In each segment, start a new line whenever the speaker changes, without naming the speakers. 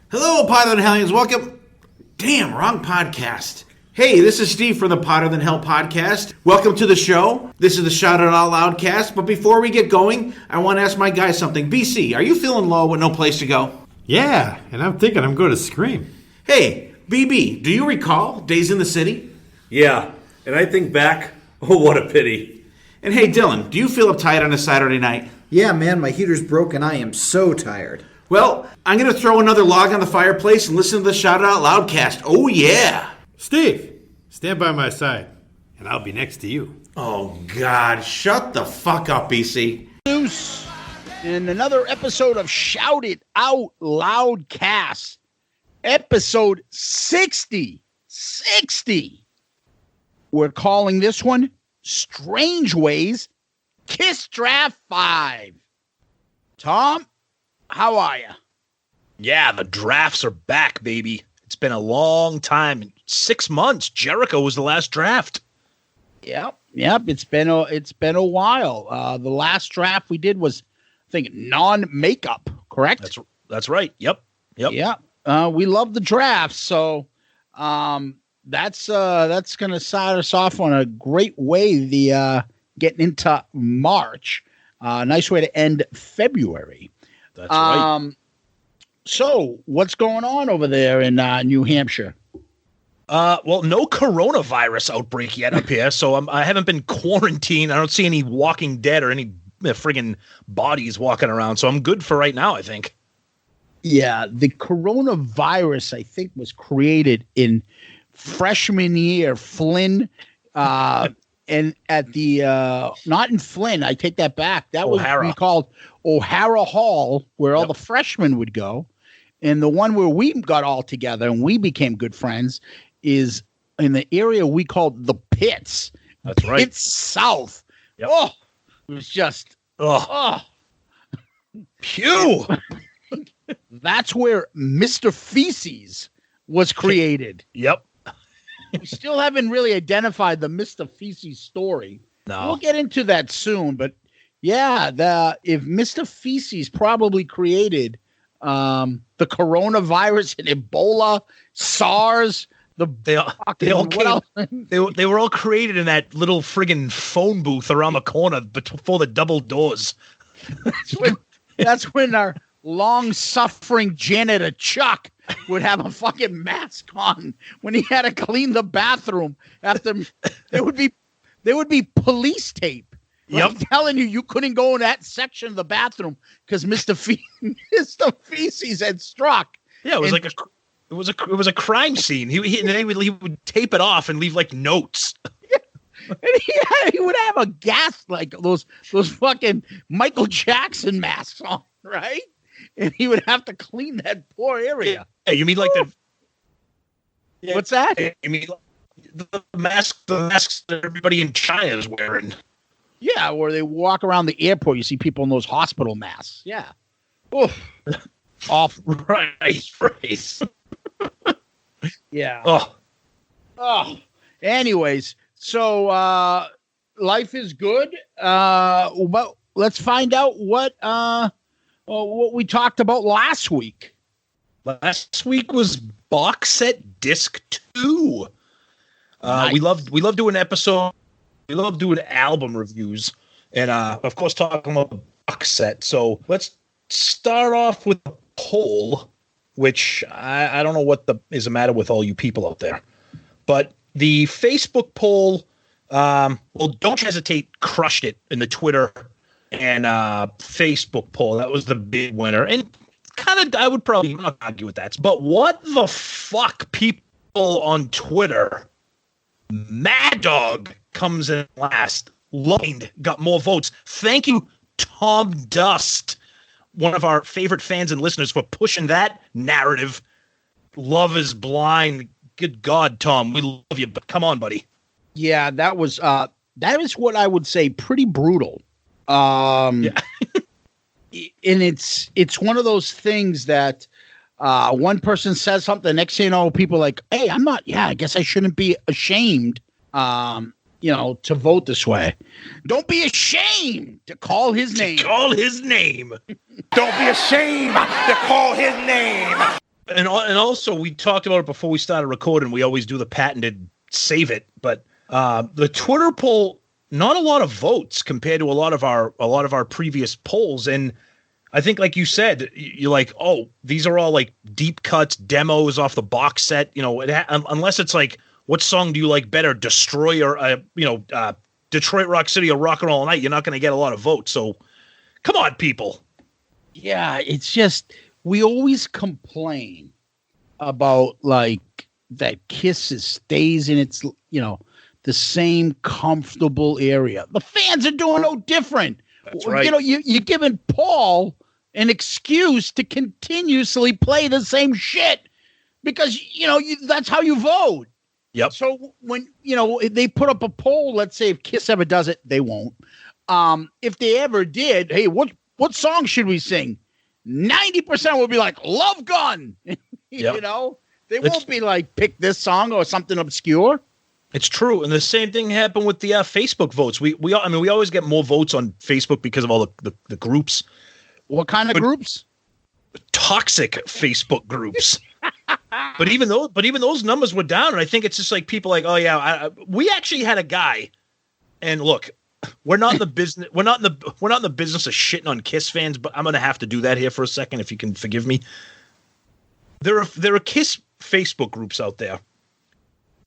Hello, Potter Than Hellions. Welcome. Damn, wrong podcast. Hey, this is Steve from the Potter Than Hell podcast. Welcome to the show. This is the Shout It Out Loudcast. But before we get going, I want to ask my guy something. BC, are you feeling low with no place to go?
Yeah, and I'm thinking I'm going to scream.
Hey, BB, do you recall Days in the City?
Yeah, and I think back, oh, what a pity.
And hey, Dylan, do you feel uptight on a Saturday night?
Yeah, man, my heater's broken. I am so tired.
Well, I'm going to throw another log on the fireplace and listen to the Shout It Out Loudcast. Oh, yeah.
Steve, stand by my side, and I'll be next to you.
Oh, God. Shut the fuck up, BC.
Zeus in another episode of Shout It Out Loudcast. Episode 60. 60. We're calling this one Strange Ways Kiss Draft 5. Tom, how are you?
Yeah, the drafts are back, baby. It's been a long time. 6 months. Jericho was the last draft.
Yep. It's been a while. The last draft we did was, I think, non-makeup. Correct?
That's right. Yep.
Yeah. We love the draft, so that's going to start us off on a great way. The getting into March, nice way to end February.
That's right.
So what's going on over there in New Hampshire?
Well, no coronavirus outbreak yet up here, so I haven't been quarantined. I don't see any Walking Dead or any friggin' bodies walking around, so I'm good for right now, I think.
Yeah, the coronavirus, I think, was created in freshman year, Flynn, and at the not in Flynn, I take that back. That
O'Hara.
was called O'Hara Hall, where all the freshmen would go. And the one where we got all together and we became good friends is in the area we called the Pits.
That's right.
Pits South.
Yep.
Oh, it was just
Pew.
That's where Mr. Feces was created.
Yep.
We still haven't really identified the Mr. Feces story.
No.
We'll get into that soon, but yeah, if Mr. Feces probably created the coronavirus and Ebola, SARS, they
were all created in that little friggin' phone booth around the corner before the double doors.
That's when our long-suffering janitor Chuck would have a fucking mask on when he had to clean the bathroom after there would be police tape.
Yep.
I'm telling you couldn't go in that section of the bathroom because Mr. Feces had struck.
Yeah, it was a crime scene. He would tape it off and leave like notes.
And he would have a gas like those fucking Michael Jackson masks on, right? And he would have to clean that poor area.
Yeah, you mean like the? Yeah,
what's that?
You mean the masks that everybody in China is wearing?
Yeah, where they walk around the airport, you see people in those hospital masks. Yeah. Oof. Off.
Right.
Yeah. Oh. Anyways, so life is good. But let's find out what we talked about last week.
Last week was box set disc 2.
Nice.
We love doing episode. We love doing album reviews, and of course talking about the box set. So let's start off with a poll, which I don't know what is the matter with all you people out there, but the Facebook poll, well, don't hesitate, crushed it in the Twitter and Facebook poll. That was the big winner, and kind of I would probably not argue with that. But what the fuck, people on Twitter? Mad Dog comes in last. Blind got more votes. Thank you, Tom Dust, one of our favorite fans and listeners, for pushing that narrative. Love is blind. Good God, Tom, we love you, but come on, buddy.
Yeah, that is what I would say pretty brutal. Yeah. And it's one of those things that one person says something, the next thing you know, people are like, hey, I guess I shouldn't be ashamed, to vote this way. Don't be ashamed to call his name.
Call his name.
Don't be ashamed to call his name.
and also we talked about it before we started recording. We always do the patented save it, but the Twitter poll, not a lot of votes compared to a lot of our previous polls. And I think, like you said, you're like, oh, these are all like deep cuts, demos off the box set. You know, unless it's like, what song do you like better, Destroy or Detroit Rock City or Rock and Roll All Night? You're not going to get a lot of votes. So come on, people.
Yeah, it's just we always complain about like that Kiss stays in its, the same comfortable area. The fans are doing no different.
That's right.
You're giving Paul an excuse to continuously play the same shit because, that's how you vote.
Yep.
So when, they put up a poll, let's say if Kiss ever does it, they won't. If they ever did, hey, what song should we sing? 90% will be like Love Gun.
Yep.
They won't be like pick this song or something obscure.
It's true, and the same thing happened with the Facebook votes. We always get more votes on Facebook because of all the groups.
What kind of groups?
Toxic Facebook groups. But even those numbers were down, and I think it's just like people like, oh yeah, we actually had a guy, and look, we're not in the business. We're not in the business of shitting on Kiss fans, but I'm going to have to do that here for a second, if you can forgive me. There are Kiss Facebook groups out there.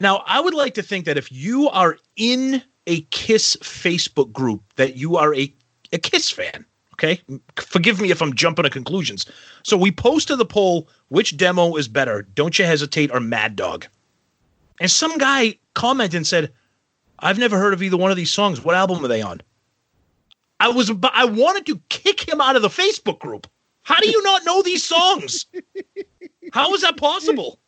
Now, I would like to think that if you are in a Kiss Facebook group, that you are a Kiss fan. Okay, forgive me if I'm jumping to conclusions. So we posted the poll: which demo is better, Don't You Hesitate or Mad Dog? And some guy commented and said, I've never heard of either one of these songs. What album are they on? I wanted to kick him out of the Facebook group. How do you not know these songs? How is that possible?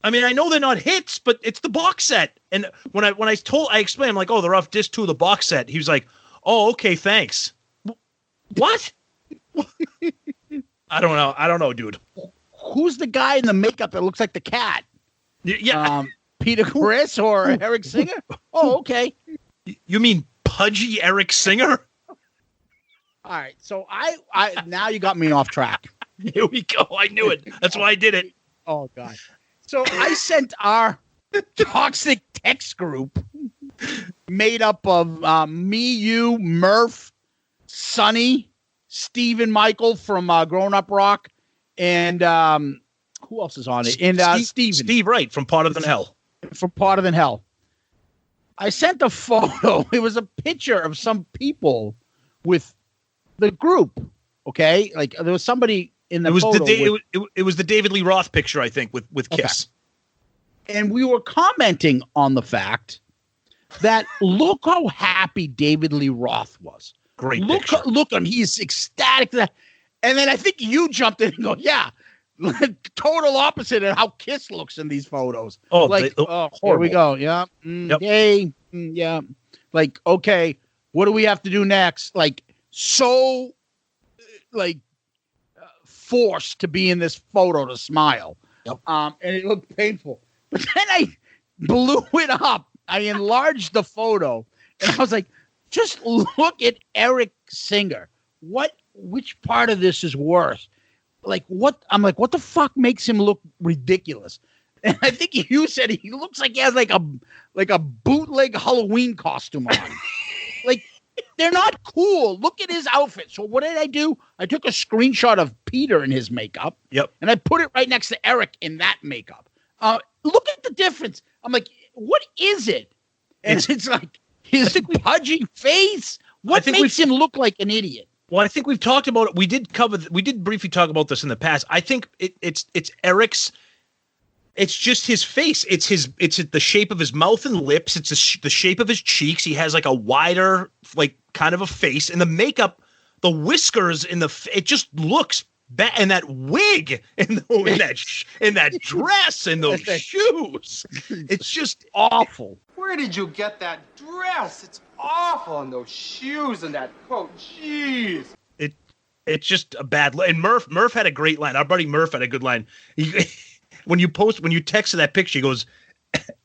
I mean, I know they're not hits, but it's the box set. And when I explained, I'm like, oh, they're off disc 2 of the box set. He was like, oh, okay, thanks. What? I don't know, dude.
Who's the guy in the makeup that looks like the cat?
Yeah.
Peter Criss or Eric Singer? Oh, okay.
You mean pudgy Eric Singer?
All right. So I now you got me off track.
Here we go. I knew it. That's why I did it.
Oh, God. So I sent our toxic text group made up of me, you, Murph, Sonny, Steve and Michael from Grown Up Rock, and who else is on it? And Steven.
Steve Wright from Part of the Hell.
From Part of the Hell. I sent a photo. It was a picture of some people with the group. Okay, like there was somebody in the photo.
It was the David Lee Roth picture, I think, with Kiss.
Okay. And we were commenting on the fact that look how happy David Lee Roth was.
Great picture.
Look, he's ecstatic. And then I think you jumped in and go, yeah, total opposite of how Kiss looks in these photos.
Oh,
here we go. Yeah.
Yep.
Yay. Yeah. Like, okay, what do we have to do next? Like, so, forced to be in this photo to smile.
Yep.
And it looked painful. But then I blew it up. I enlarged the photo, and I was like, just look at Eric Singer. Which part of this is worse? Like, what? I'm like, what the fuck makes him look ridiculous? And I think you said he looks like he has like a bootleg Halloween costume on. Like, they're not cool. Look at his outfit. So what did I do? I took a screenshot of Peter in his makeup.
Yep.
And I put it right next to Eric in that makeup. Look at the difference. I'm like, what is it? And it's like his pudgy face. What makes him look like an idiot?
Well, I think we've talked about it. We did briefly talk about this in the past. I think it's Eric's. It's just his face. It's the shape of his mouth and lips. It's the shape of his cheeks. He has like a wider, like kind of a face, and the makeup, the whiskers it just looks bad. And that wig, and that dress, and those shoes. It's just awful.
Where did you get that dress? It's awful, and those shoes and that coat. Jeez.
It's just a bad. And Murph had a great line. Our buddy Murph had a good line. When you texted that picture, he goes,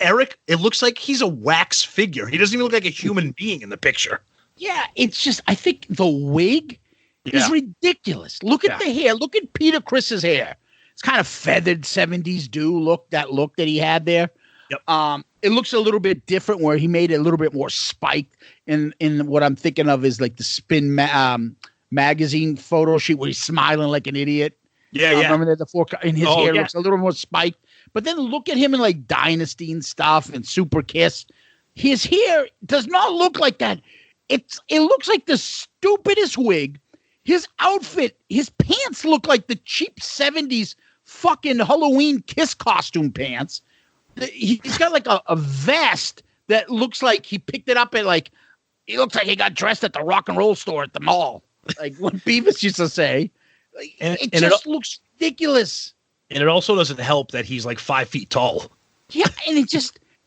Eric, it looks like he's a wax figure. He doesn't even look like a human being in the picture.
Yeah, it's just, I think the wig is ridiculous. Look at the hair. Look at Peter Criss's hair. it's kind of feathered 70s look that he had there.
Yep.
It looks a little bit different where he made it a little bit more spiked in what I'm thinking of is like the Spin magazine photo shoot where he's smiling like an idiot.
Yeah, yeah.
Remember that the fork in his hair looks a little more spiked. But then look at him in like Dynasty and stuff and Super Kiss. His hair does not look like that. It looks like the stupidest wig. His outfit, his pants look like the cheap 70s fucking Halloween Kiss costume pants. He's got like a vest that looks like he picked it up at like, he looks like he got dressed at the rock and roll store at the mall. Like what Beavis used to say. It just looks ridiculous.
And it also doesn't help that he's like 5 feet tall.
Yeah, and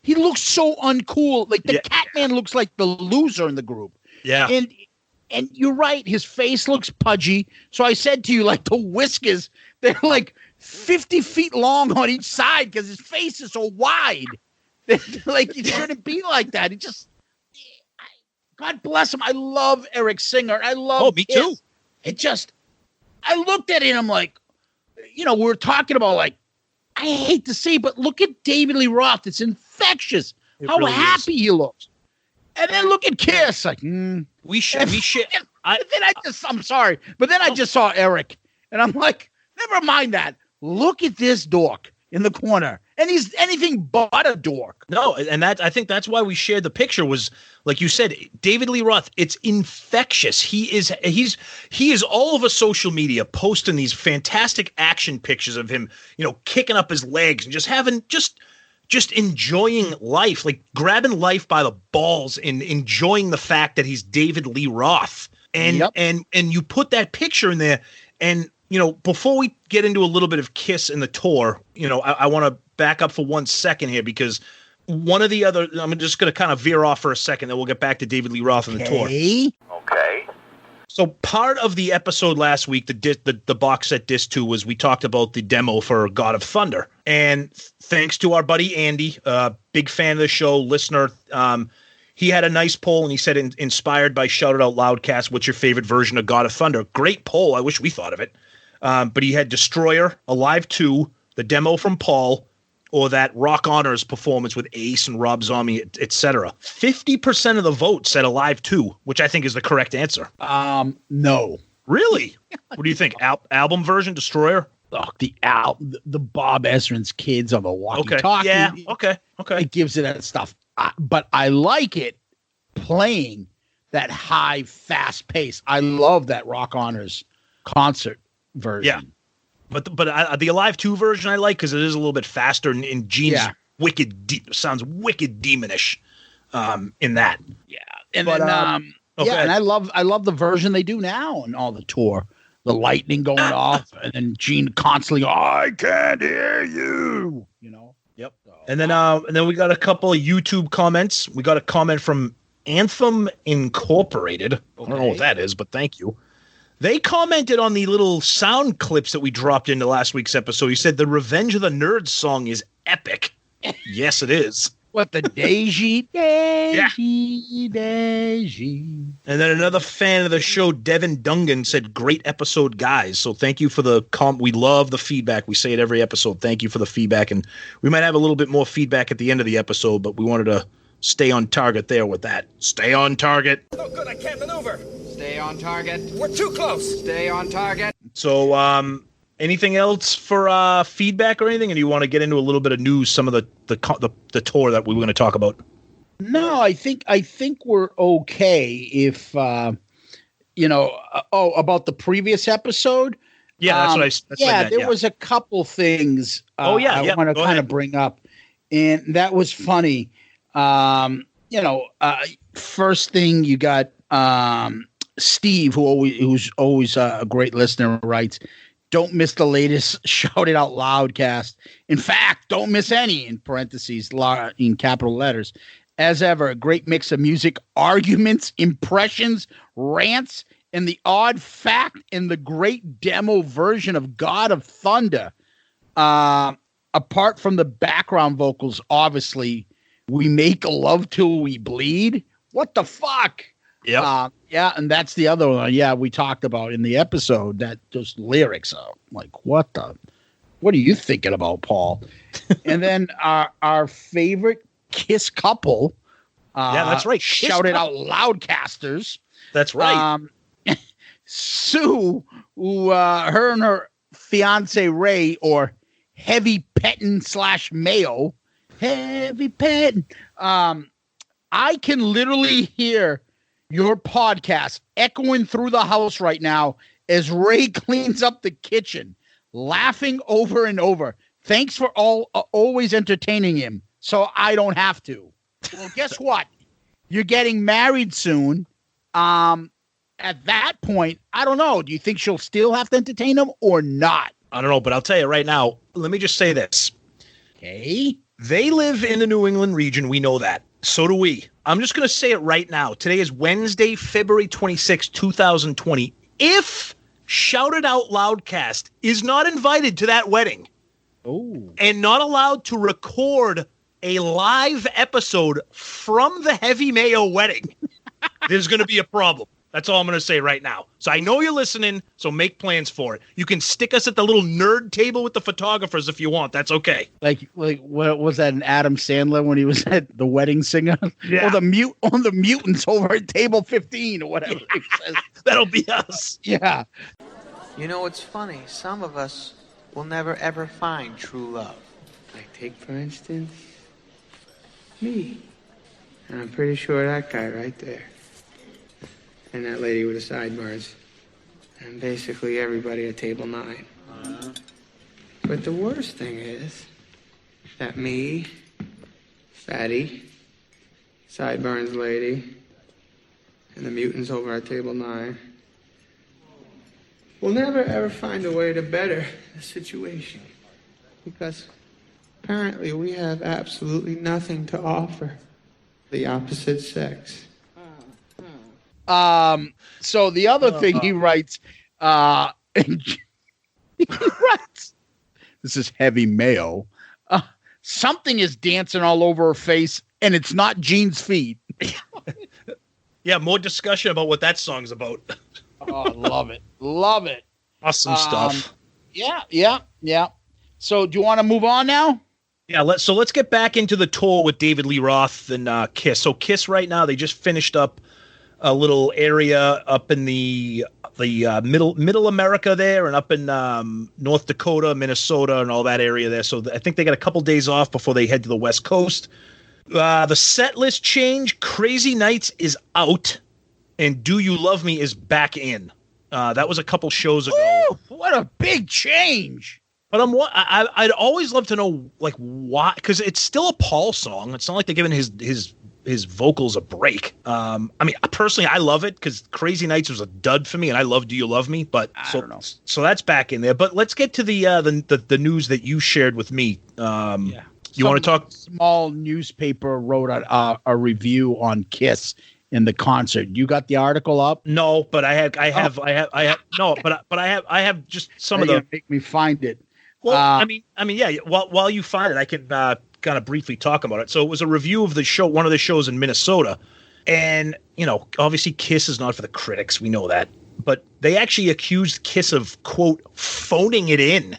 he looks so uncool. Like the Catman looks like the loser in the group.
Yeah.
And you're right, his face looks pudgy. So I said to you, like the whiskers, they're like 50 feet long on each side because his face is so wide. Like it shouldn't be like that. God bless him. I love Eric Singer. I love
me too.
I looked at it and I'm like, we were talking about like, I hate to say, but look at David Lee Roth. It's infectious. How really happy he looks. And then look at Kiss. Like,
we should.
I'm sorry. But then I just saw Eric and I'm like, never mind that. Look at this dork in the corner. And he's anything but a dork.
No, and I think that's why we shared the picture was, like you said, David Lee Roth, it's infectious. He's all over social media posting these fantastic action pictures of him, kicking up his legs and just enjoying life, like grabbing life by the balls and enjoying the fact that he's David Lee Roth. And and you put that picture in there and before we get into a little bit of Kiss and the tour, I want to back up for 1 second here because one of the other, I'm just going to kind of veer off for a second, then we'll get back to David Lee Roth and the tour.
Okay.
So part of the episode last week, the box set disc 2 was we talked about the demo for God of Thunder. And thanks to our buddy Andy, big fan of the show, listener, he had a nice poll and he said, inspired by Shout It Out Loudcast, what's your favorite version of God of Thunder? Great poll. I wish we thought of it. But he had Destroyer, Alive 2, the demo from Paul, or that Rock Honors performance with Ace and Rob Zombie, etc. 50% of the vote said Alive 2, which I think is the correct answer.
No.
Really? What do you think? Album version, Destroyer?
Oh, the Bob Ezrin's kids on the walkie-talkie.
Yeah, okay.
It gives it that stuff. But I like it playing that high, fast pace. I love that Rock Honors concert version.
Yeah. But the Alive 2 version I like because it is a little bit faster and Gene's sounds wicked demonish in that.
Yeah. And and I love the version they do now and all the tour. The lightning going off and then Gene constantly I can't hear you.
Yep. And then we got a couple of YouTube comments. We got a comment from Anthem Incorporated. Okay. I don't know what that is, but thank you. They commented on the little sound clips that we dropped into last week's episode. He said the Revenge of the Nerds song is epic. Yes, it is.
What, the Daisy? Daisy.
And then another fan of the show, Devin Dungan, said, great episode, guys. So thank you for the we love the feedback. We say it every episode. Thank you for the feedback. And we might have a little bit more feedback at the end of the episode, but we wanted to stay on target there with that. Stay on target.
Oh, good. I can't maneuver.
Stay on target.
We're too close.
Stay on target.
So, anything else for feedback or anything? And do you want to get into a little bit of news, some of the tour that we were going to talk about?
No, I think we're okay if about the previous episode.
Yeah, that's what
there was a couple things I want to kind of bring up, and that was funny. First thing you got Steve, who's always a great listener, writes, don't miss the latest Shout It Out Loudcast. In fact, don't miss any, in parentheses, in capital letters. As ever, a great mix of music, arguments, impressions, rants, and the odd fact in the great demo version of God of Thunder. Apart from the background vocals, obviously, we make love till we bleed. What the fuck?
Yeah.
And that's the other one. Yeah, we talked about in the episode that those lyrics are like, what the? What are you thinking about, Paul? And then our favorite Kiss couple.
Yeah, that's right.
Shout It Out Loudcasters.
That's right.
Sue, who her and her fiance Ray, or Heavy Pettin / Mayo. Heavy Pettin. I can literally hear your podcast echoing through the house right now as Ray cleans up the kitchen, laughing over and over. Thanks for always entertaining him, so I don't have to. Well, guess what? You're getting married soon. At that point, I don't know. Do you think she'll still have to entertain him or not?
I don't know, but I'll tell you right now. Let me just say this.
Okay.
They live in the New England region. We know that. So do we. I'm just going to say it right now. Today is Wednesday, February 26, 2020. If Shout It Out Loudcast is not invited to that wedding and not allowed to record a live episode from the Heavy Mayo wedding, there's going to be a problem. That's all I'm going to say right now. So I know you're listening, so make plans for it. You can stick us at the little nerd table with the photographers if you want. That's okay.
Like what was that in Adam Sandler when he was at the wedding singer?
Yeah.
Or the mutants over at table 15 or whatever. It says.
That'll be us.
Yeah.
You know, it's funny. Some of us will never, ever find true love. Like, take, for instance, me. And I'm pretty sure that guy right there. And that lady with the sidebars. And basically everybody at table 9. But the worst thing is that me, Fatty, Sideburns lady, and the mutants over at table 9 will never ever find a way to better the situation. Because apparently we have absolutely nothing to offer the opposite sex.
So the other thing he writes, he writes, this is Heavy Mayo. Something is dancing all over her face, and it's not Jean's feet.
Yeah, more discussion about what that song's about.
Oh, love it. Love it.
Awesome stuff.
Yeah. So do you want to move on now?
Yeah, let's get back into the tour with David Lee Roth and Kiss. So Kiss right now, they just finished up a little area up in the middle America there, and up in North Dakota, Minnesota, and all that area there. So I think they got a couple days off before they head to the West Coast. The set list change. Crazy Nights is out, and Do You Love Me is back in. That was a couple shows ago.
Ooh, what a big change!
But I'd always love to know, like, why, because it's still a Paul song. It's not like they're giving his vocals a break. I mean, personally, I love it because Crazy Nights was a dud for me, and I love Do You Love Me. But
I don't know.
So that's back in there. But let's get to the news that you shared with me. You want to talk?
Small newspaper wrote a review on Kiss in the concert. You got the article up?
No, but I have just some of the.
Make me find it.
Well, I mean, yeah. While you find it, I can kind of briefly talk about it. So it was a review of the show, one of the shows in Minnesota, and obviously Kiss is not for the critics. We know that, but they actually accused Kiss of, quote, phoning it in.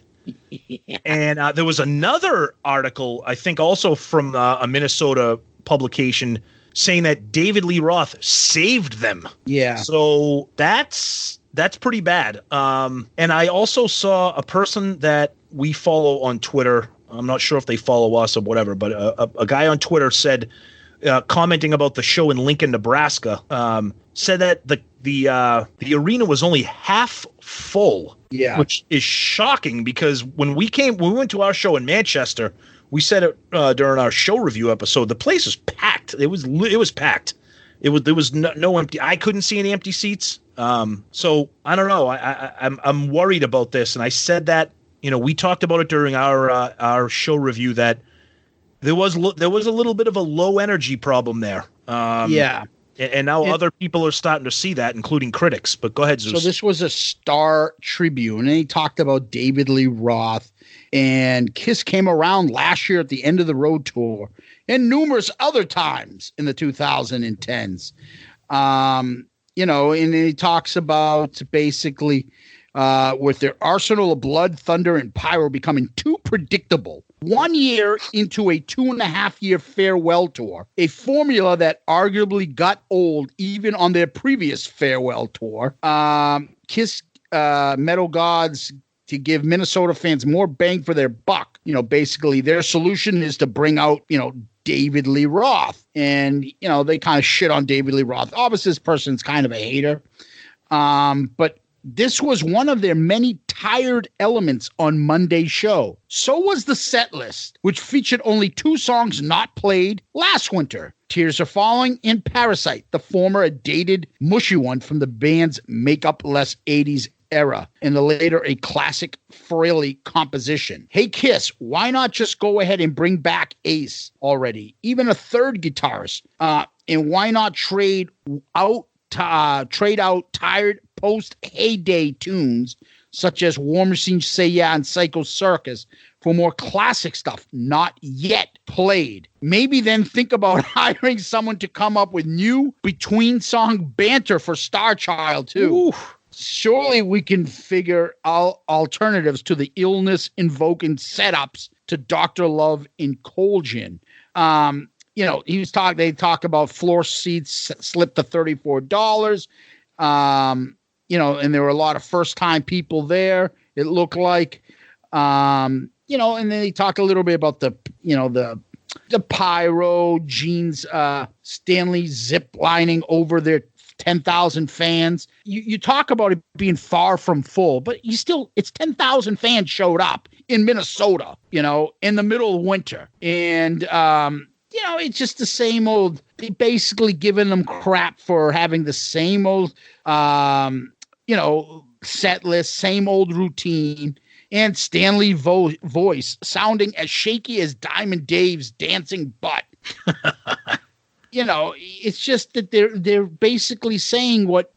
And there was another article, I think, also from a Minnesota publication, saying that David Lee Roth saved them.
Yeah.
So that's pretty bad. And I also saw a person that we follow on Twitter. I'm not sure if they follow us or whatever, but a guy on Twitter said, commenting about the show in Lincoln, Nebraska, said that the arena was only half full.
Yeah.
Which is shocking because when we went to our show in Manchester, we said it during our show review episode, the place was packed. It was packed. There was no empty. I couldn't see any empty seats. So I don't know. I'm worried about this, and I said that. We talked about it during our show review that there was a little bit of a low energy problem there.
Yeah.
And now other people are starting to see that, including critics. But go ahead, Zeus.
So this was a Star Tribune, and he talked about David Lee Roth, and Kiss came around last year at the end of the road tour, and numerous other times in the 2010s. And he talks about basically with their arsenal of blood, thunder, and pyro becoming too predictable. 1 year into a 2.5-year farewell tour, a formula that arguably got old even on their previous farewell tour. Kiss Metal Gods to give Minnesota fans more bang for their buck. Basically their solution is to bring out, David Lee Roth. And, they kind of shit on David Lee Roth. Obviously, this person's kind of a hater. But this was one of their many tired elements on Monday's show. So was the set list, which featured only 2 songs not played last winter. Tears Are Falling and Parasite, the former a dated, mushy one from the band's makeup-less 80s era, and the later a classic Frehley composition. Hey Kiss, why not just go ahead and bring back Ace already? Even a third guitarist. And why not trade out tired post-heyday tunes such as War Machine, Say Yeah, and Psycho Circus for more classic stuff not yet played? Maybe then think about hiring someone to come up with new between-song banter for Star Child too. Ooh. Surely we can figure out alternatives to the illness-invoking setups to Dr. Love in Cold Gin. They talk about floor seats slipped to $34. And there were a lot of first-time people there, it looked like. And then they talk a little bit about the pyro, Gene's Stanley zip lining over their 10,000 fans. You talk about it being far from full, but it's 10,000 fans showed up in Minnesota, in the middle of winter. And, it's just the same old, they basically giving them crap for having the same old, set list, same old routine, and Stanley voice sounding as shaky as Diamond Dave's dancing butt. It's just that they're basically saying what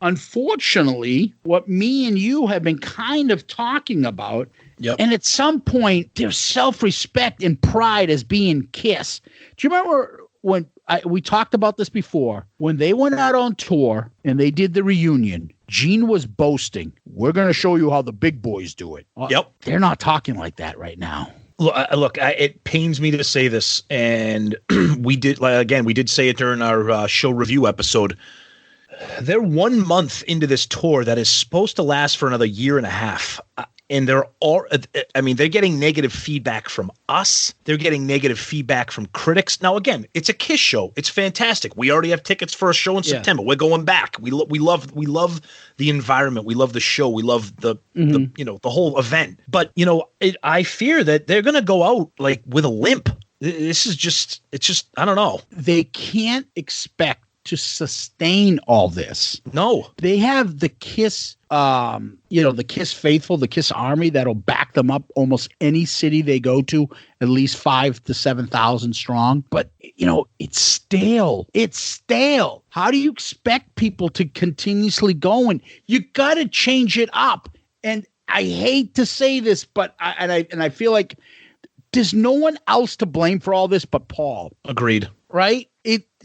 me and you have been kind of talking about. Yep. And at some point, their self-respect and pride as being Kiss. Do you remember when we talked about this before? When they went out on tour and they did the reunion, Gene was boasting, "We're going to show you how the big boys do it." Yep. They're not talking like that right now.
Look, it pains me to say this, and we did say it during our show review episode. They're 1 month into this tour that is supposed to last for another year and a half. And they're getting negative feedback from us. They're getting negative feedback from critics. Now, again, it's a Kiss show. It's fantastic. We already have tickets for a show in September. We're going back. We love the environment. We love the show. We love the whole event. But I fear that they're going to go out like with a limp. It's just I don't know.
They can't expect to sustain all this.
No,
they have the Kiss, the Kiss faithful, the Kiss army that'll back them up almost any city they go to, at least 5,000 to 7,000 strong. But it's stale. It's stale. How do you expect people to continuously go? And you got to change it up. And I hate to say this, but I feel like there's no one else to blame for all this but Paul.
Agreed.
Right?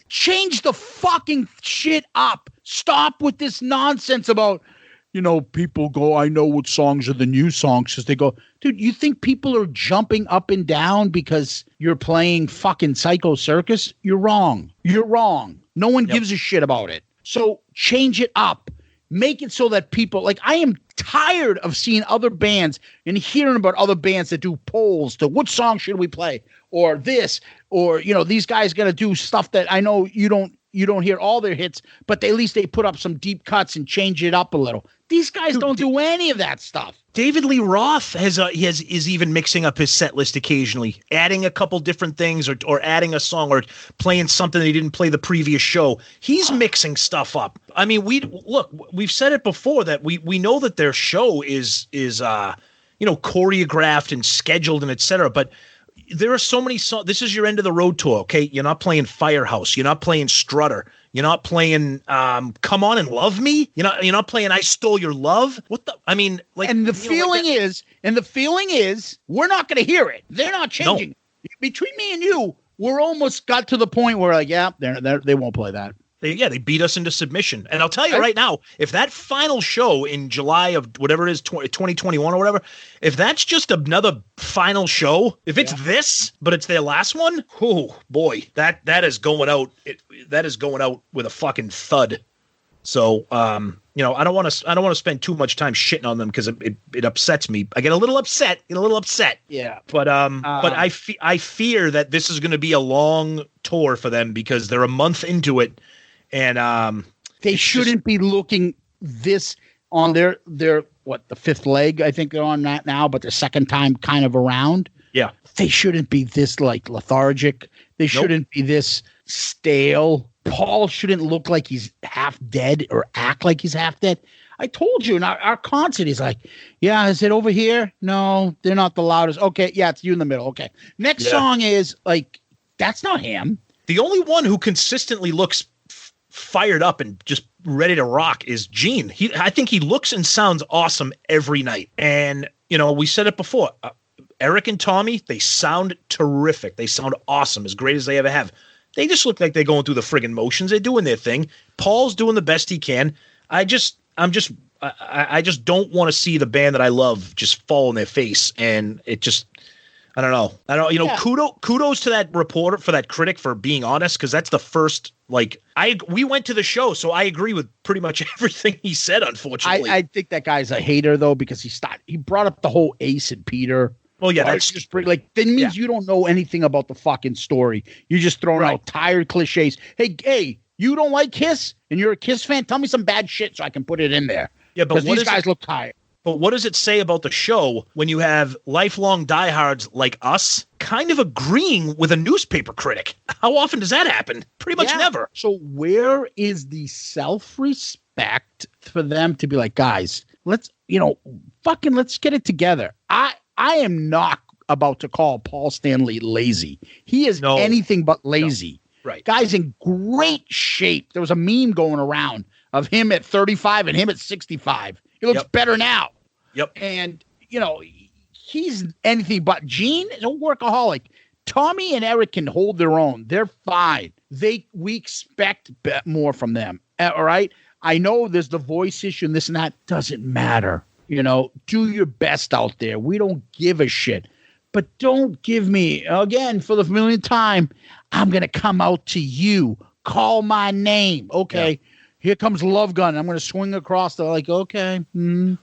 Change the fucking shit up. Stop with this nonsense about, people go, I know what songs are the new songs, because they go, dude, you think people are jumping up and down because you're playing fucking Psycho Circus? You're wrong. You're wrong. No one gives a shit about it. So change it up. Make it so that people, I am tired of seeing other bands and hearing about other bands that do polls to what song should we play, or this, or, these guys got to do stuff that I know you don't hear all their hits, but at least they put up some deep cuts and change it up a little. These guys don't do any of that stuff.
David Lee Roth is even mixing up his set list occasionally, adding a couple different things, or adding a song, or playing something they didn't play the previous show. He's mixing stuff up. I mean, we've said it before that we know that their show is choreographed and scheduled and etc. But there are so many songs. This is your end of the road tour, okay? You're not playing Firehouse. You're not playing Strutter. You're not playing Come On and Love Me. You're not playing I Stole Your Love. What the? I mean,
And the feeling is, we're not going to hear it. They're not changing. No. Between me and you, we're almost got to the point where they won't play that.
They beat us into submission. And I'll tell you right now, if that final show in July of whatever it is, 2021 or whatever, if that's just another final show, if it's this, but it's their last one, oh boy, that is going out. That is going out with a fucking thud. So, you know, I don't want to spend too much time shitting on them because it upsets me. I get a little upset.
Yeah.
But I fear that this is going to be a long tour for them because they're a month into it. And
they shouldn't be looking this on their the fifth leg. I think they're on that now, but the second time kind of around.
Yeah,
they shouldn't be this like lethargic. They shouldn't be this stale. Paul shouldn't look like he's half dead or act like he's half dead. I told you in our concert, he's like, yeah, is it over here? No, they're not the loudest. Okay, yeah, it's you in the middle. Okay, next song is like, that's not him.
The only one who consistently looks fired up and just ready to rock is Gene. I think he looks and sounds awesome every night. And, you know, we said it before, Eric and Tommy, they sound terrific. They sound awesome, as great as they ever have. They just look like they're going through the friggin' motions. They're doing their thing. Paul's doing the best he can. I just don't want to see the band that I love just fall in their face. And it just, I don't know. You know, kudos to that reporter, for that critic, for being honest, because that's the first. Like, we went to the show, so I agree with pretty much everything he said. Unfortunately,
I think that guy's a hater though, because he brought up the whole Ace and Peter.
Well, yeah, that's
just like that means you don't know anything about the fucking story. You're just throwing out tired cliches. Hey, you don't like Kiss, and you're a Kiss fan? Tell me some bad shit so I can put it in there.
Yeah, but
these guys look tired.
But what does it say about the show when you have lifelong diehards like us kind of agreeing with a newspaper critic? How often does that happen? Pretty much never.
So where is the self-respect for them to be like, guys, let's get it together. I am not about to call Paul Stanley lazy. He is anything but lazy.
No. Right.
Guy's in great shape. There was a meme going around of him at 35 and him at 65. He looks better now.
Yep.
And, you know, he's anything but. Gene is a workaholic. Tommy and Eric can hold their own. They're fine. We expect more from them. All right? I know there's the voice issue and this and that. Doesn't matter. You know, do your best out there. We don't give a shit. But don't give me, again, for the millionth time, I'm going to come out to you. Call my name. Okay. Yeah. Here comes Love Gun. I'm going to swing across. They're like, okay.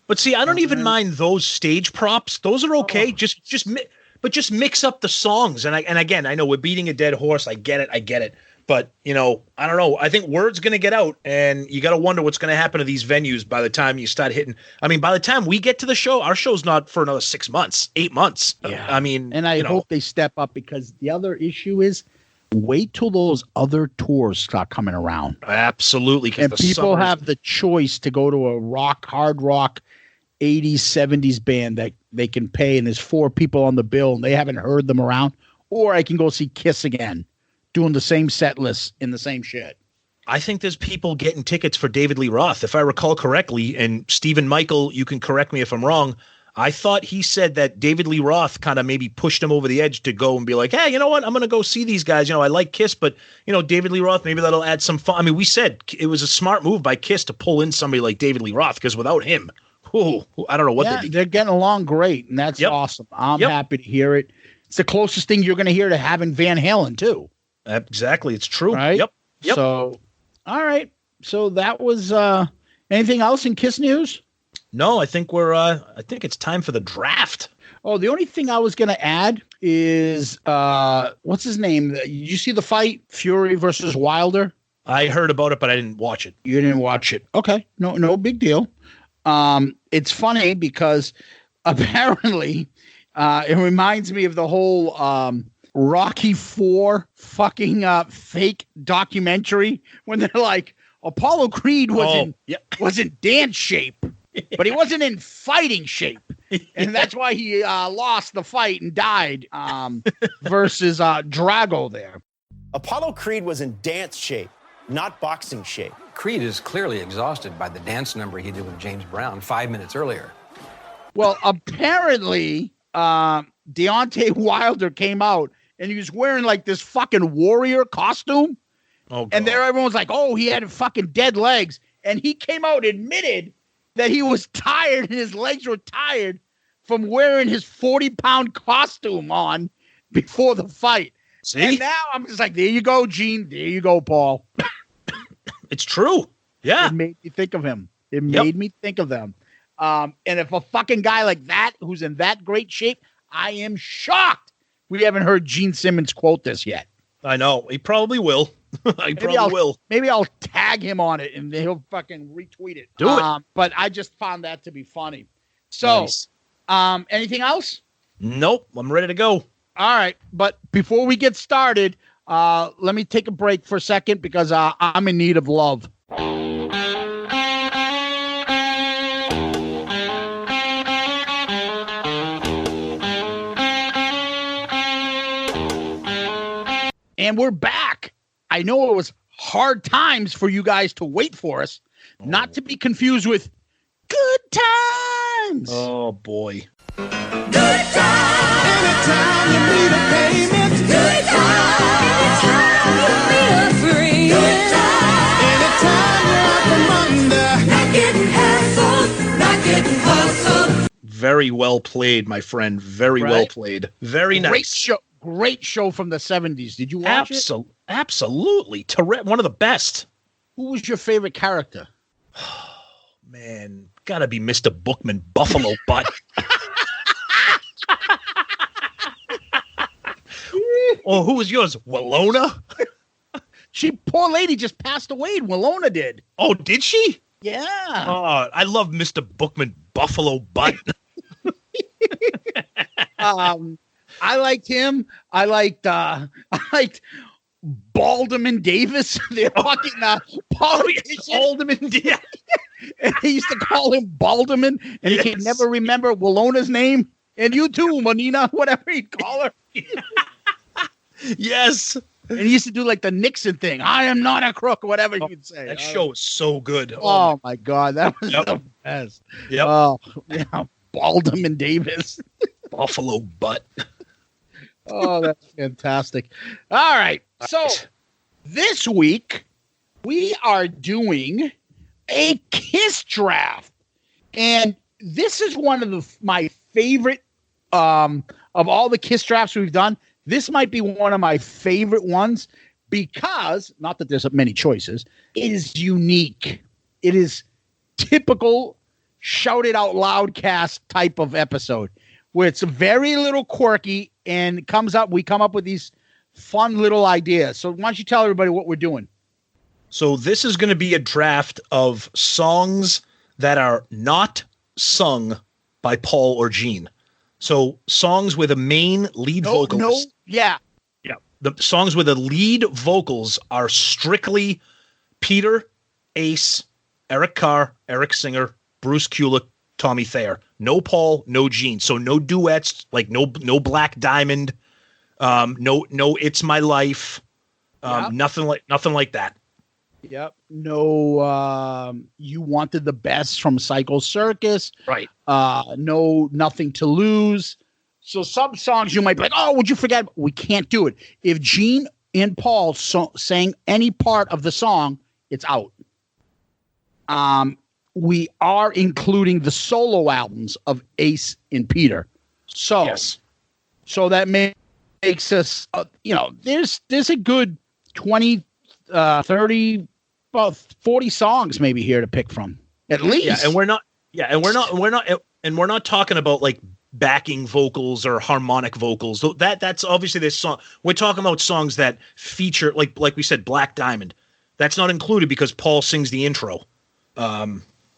But see, I don't even mind those stage props. Those are okay. Just mix up the songs. And again, I know we're beating a dead horse. I get it. But, you know, I don't know. I think word's going to get out, and you got to wonder what's going to happen to these venues by the time you start hitting. I mean, by the time we get to the show, our show's not for another 6 months, 8 months.
Yeah.
I mean,
and I hope they step up, because the other issue is wait till those other tours start coming around.
Absolutely.
And people have the choice to go to a hard rock 80s, 70s band that they can pay, and there's 4 people on the bill and they haven't heard them around, or I can go see Kiss again, doing the same set list in the same shit.
I think there's people getting tickets for David Lee Roth. If I recall correctly, and Stephen Michael, you can correct me if I'm wrong, I thought he said that David Lee Roth kind of maybe pushed him over the edge to go and be like, hey, you know what? I'm going to go see these guys. You know, I like Kiss, but, you know, David Lee Roth, maybe that'll add some fun. I mean, we said it was a smart move by Kiss to pull in somebody like David Lee Roth, because without him, I don't know what
they're getting along great, and that's awesome. I'm happy to hear it. It's the closest thing you're going to hear to having Van Halen, too.
Exactly. It's true.
Right?
Yep.
So, all right. So that was anything else in Kiss news?
No, I think I think it's time for the draft.
Oh, the only thing I was going to add is what's his name? Did you see the fight, Fury versus Wilder?
I heard about it, but I didn't watch it.
You didn't watch it. Okay. No big deal. It's funny because apparently it reminds me of the whole Rocky IV fucking fake documentary when they're like, Apollo Creed was in dance shape, but he wasn't in fighting shape. And that's why he lost the fight and died versus Drago there.
Apollo Creed was in dance shape, not boxing shape.
Creed is clearly exhausted by the dance number he did with James Brown 5 minutes earlier.
Well, apparently Deontay Wilder came out and he was wearing like this fucking warrior costume.
Oh, God.
And there everyone was like, oh, he had fucking dead legs. And he came out and admitted that he was tired and his legs were tired from wearing his 40-pound costume on before the fight.
See?
And now I'm just like, there you go, Gene. There you go, Paul.
It's true. Yeah.
It made me think of him. It made me think of them. And if a fucking guy like that, who's in that great shape, I am shocked we haven't heard Gene Simmons quote this yet.
I know. He probably will.
Maybe I'll tag him on it and he'll fucking retweet it.
Do it.
But I just found that to be funny. So,
Nice.
Anything else?
Nope. I'm ready to go.
All right. But before we get started, let me take a break for a second because I'm in need of love. And we're back. I know it was hard times for you guys to wait for us, not to be confused with good times.
Oh, boy.
Good times. Anytime you need a payment. Good times. Anytime you need a friend. Good times. Anytime you're out from under. Not getting hassled. Not getting hustled.
Very well played, my friend. Very well played. Very nice.
Great show from the 70s. Did you watch it?
Absolutely. One of the best.
Who was your favorite character?
Man, gotta be Mr. Bookman, Buffalo Butt. Oh, who was yours? Walona?
Poor lady just passed away. Walona did.
Oh, did she?
Yeah.
Oh, I love Mr. Bookman, Buffalo Butt.
I liked him. I liked Balderman Davis. They're fucking politician.
Balderman, yeah.
And they used to call him Balderman, and he could never remember Wallona's name. And you too, Monina, whatever he'd call her.
Yes.
And he used to do like the Nixon thing. I am not a crook, whatever you'd say.
That show is so good.
Oh my God, that was the best.
Yep.
Oh, yeah, Balderman Davis.
Buffalo Butt.
Oh, that's fantastic. All right. So this week we are doing a Kiss draft. And this is one of my favorite of all the Kiss drafts we've done. This might be one of my favorite ones because, not that there's many choices, it is unique. It is typical Shout It Out Loudcast type of episode where it's very little quirky and we come up with these fun little ideas. So why don't you tell everybody what we're doing?
So this is going to be a draft of songs that are not sung by Paul or Gene. So songs with a main lead vocalist.
Yeah.
The songs with the lead vocals are strictly Peter, Ace, Eric Carr, Eric Singer, Bruce Kulick, Tommy Thayer. No Paul, no Gene. So no duets, like no Black Diamond, no It's My Life, nothing like that.
Yep. No, You Wanted the Best from Psycho Circus.
Right.
No Nothing to Lose. So some songs you might be like, oh, would you forget? We can't do it. If Gene and Paul sang any part of the song, it's out. We are including the solo albums of Ace and Peter. So, so that makes us, there's a good 20, 30, about 40 songs maybe here to pick from at least.
Yeah. And we're not talking about like backing vocals or harmonic vocals. That's obviously this song. We're talking about songs that feature, like we said, Black Diamond. That's not included because Paul sings the intro.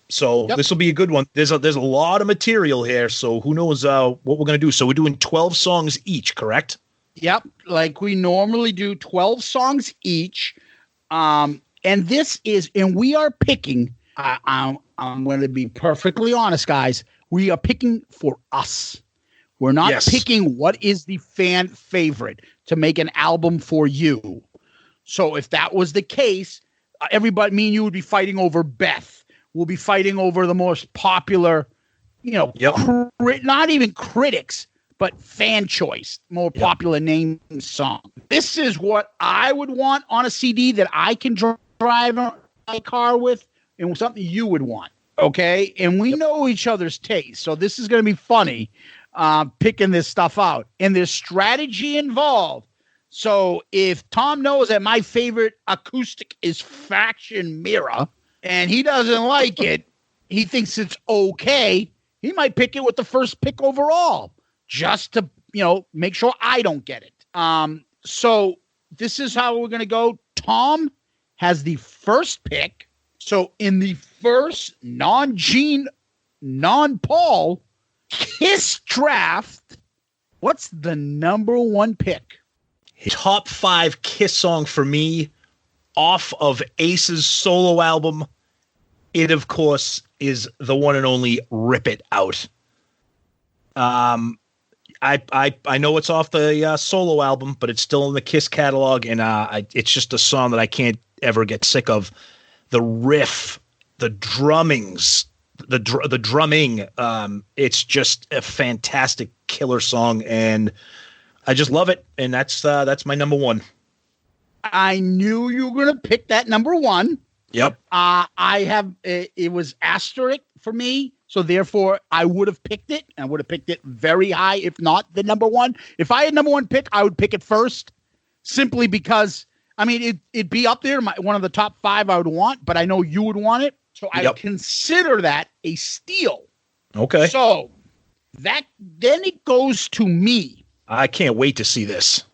So this will be a good one. There's a lot of material here, so who knows what we're going to do. So we're doing 12 songs each, correct?
Yep, like we normally do, 12 songs each. And we are picking, I'm going to be perfectly honest, guys. We are picking for us. We're not picking what is the fan favorite to make an album for you. So if that was the case, everybody, me and you would be fighting over Beth. We'll be fighting over the most popular, not even critics, but fan choice, more popular name song. This is what I would want on a CD that I can drive my car with, and something you would want. Okay, and we know each other's taste, so this is going to be funny picking this stuff out, and there's strategy involved. So if Tom knows that my favorite acoustic is Faction Mirror, and he doesn't like it, he thinks it's okay, he might pick it with the first pick overall, just to make sure I don't get it. So this is how we're going to go. Tom has the first pick. So in the first non-Gene, non-Paul Kiss draft, what's the number one pick?
Top 5 Kiss song for me off of Ace's solo album. It, of course, is the one and only Rip It Out. I know it's off the solo album, but it's still in the Kiss catalog, and it's just a song that I can't ever get sick of. The riff, the drummings, the drumming, it's just a fantastic killer song, and I just love it, and that's my number one.
I knew you were going to pick that number one.
Yep.
I have it was asterisk for me, so therefore I would have picked it. I would have picked it very high, if not the number one. If I had number one pick, I would pick it first, simply because it'd be up there, one of the top 5 I would want, but I know you would want it, so I would consider that a steal.
Okay.
So then it goes to me.
I can't wait to see this.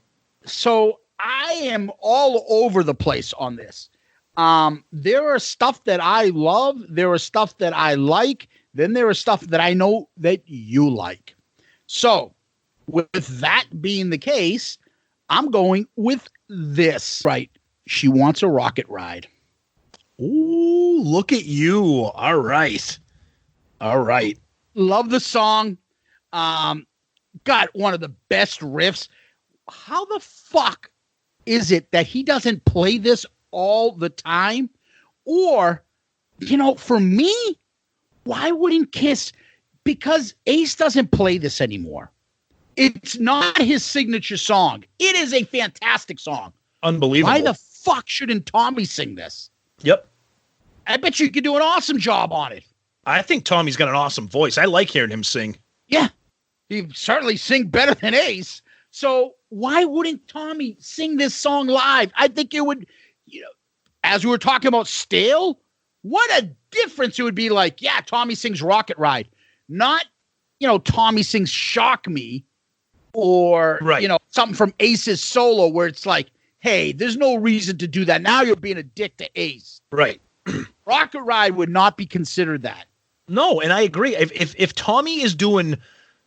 So I am all over the place on this. There are stuff that I love. There are stuff that I like. Then there are stuff that I know that you like. So with that being the case, I'm going with this. Right. She Wants a Rocket Ride.
Ooh, look at you. All right.
Love the song. Got one of the best riffs. How the fuck is it that he doesn't play this all the time? Or, for me, why wouldn't Kiss? Because Ace doesn't play this anymore. It's not his signature song. It is a fantastic song.
Unbelievable.
Why the fuck shouldn't Tommy sing this?
Yep.
I bet you could do an awesome job on it.
I think Tommy's got an awesome voice. I like hearing him sing.
Yeah. He certainly sing better than Ace. So why wouldn't Tommy sing this song live? I think it would, as we were talking about stale, what a difference it would be like, yeah, Tommy sings Rocket Ride. Not, Tommy sings Shock Me or, something from Ace's solo where it's like, hey, there's no reason to do that. Now you're being a dick to Ace.
Right.
Rocket Ride would not be considered that.
No, and I agree. If Tommy is doing,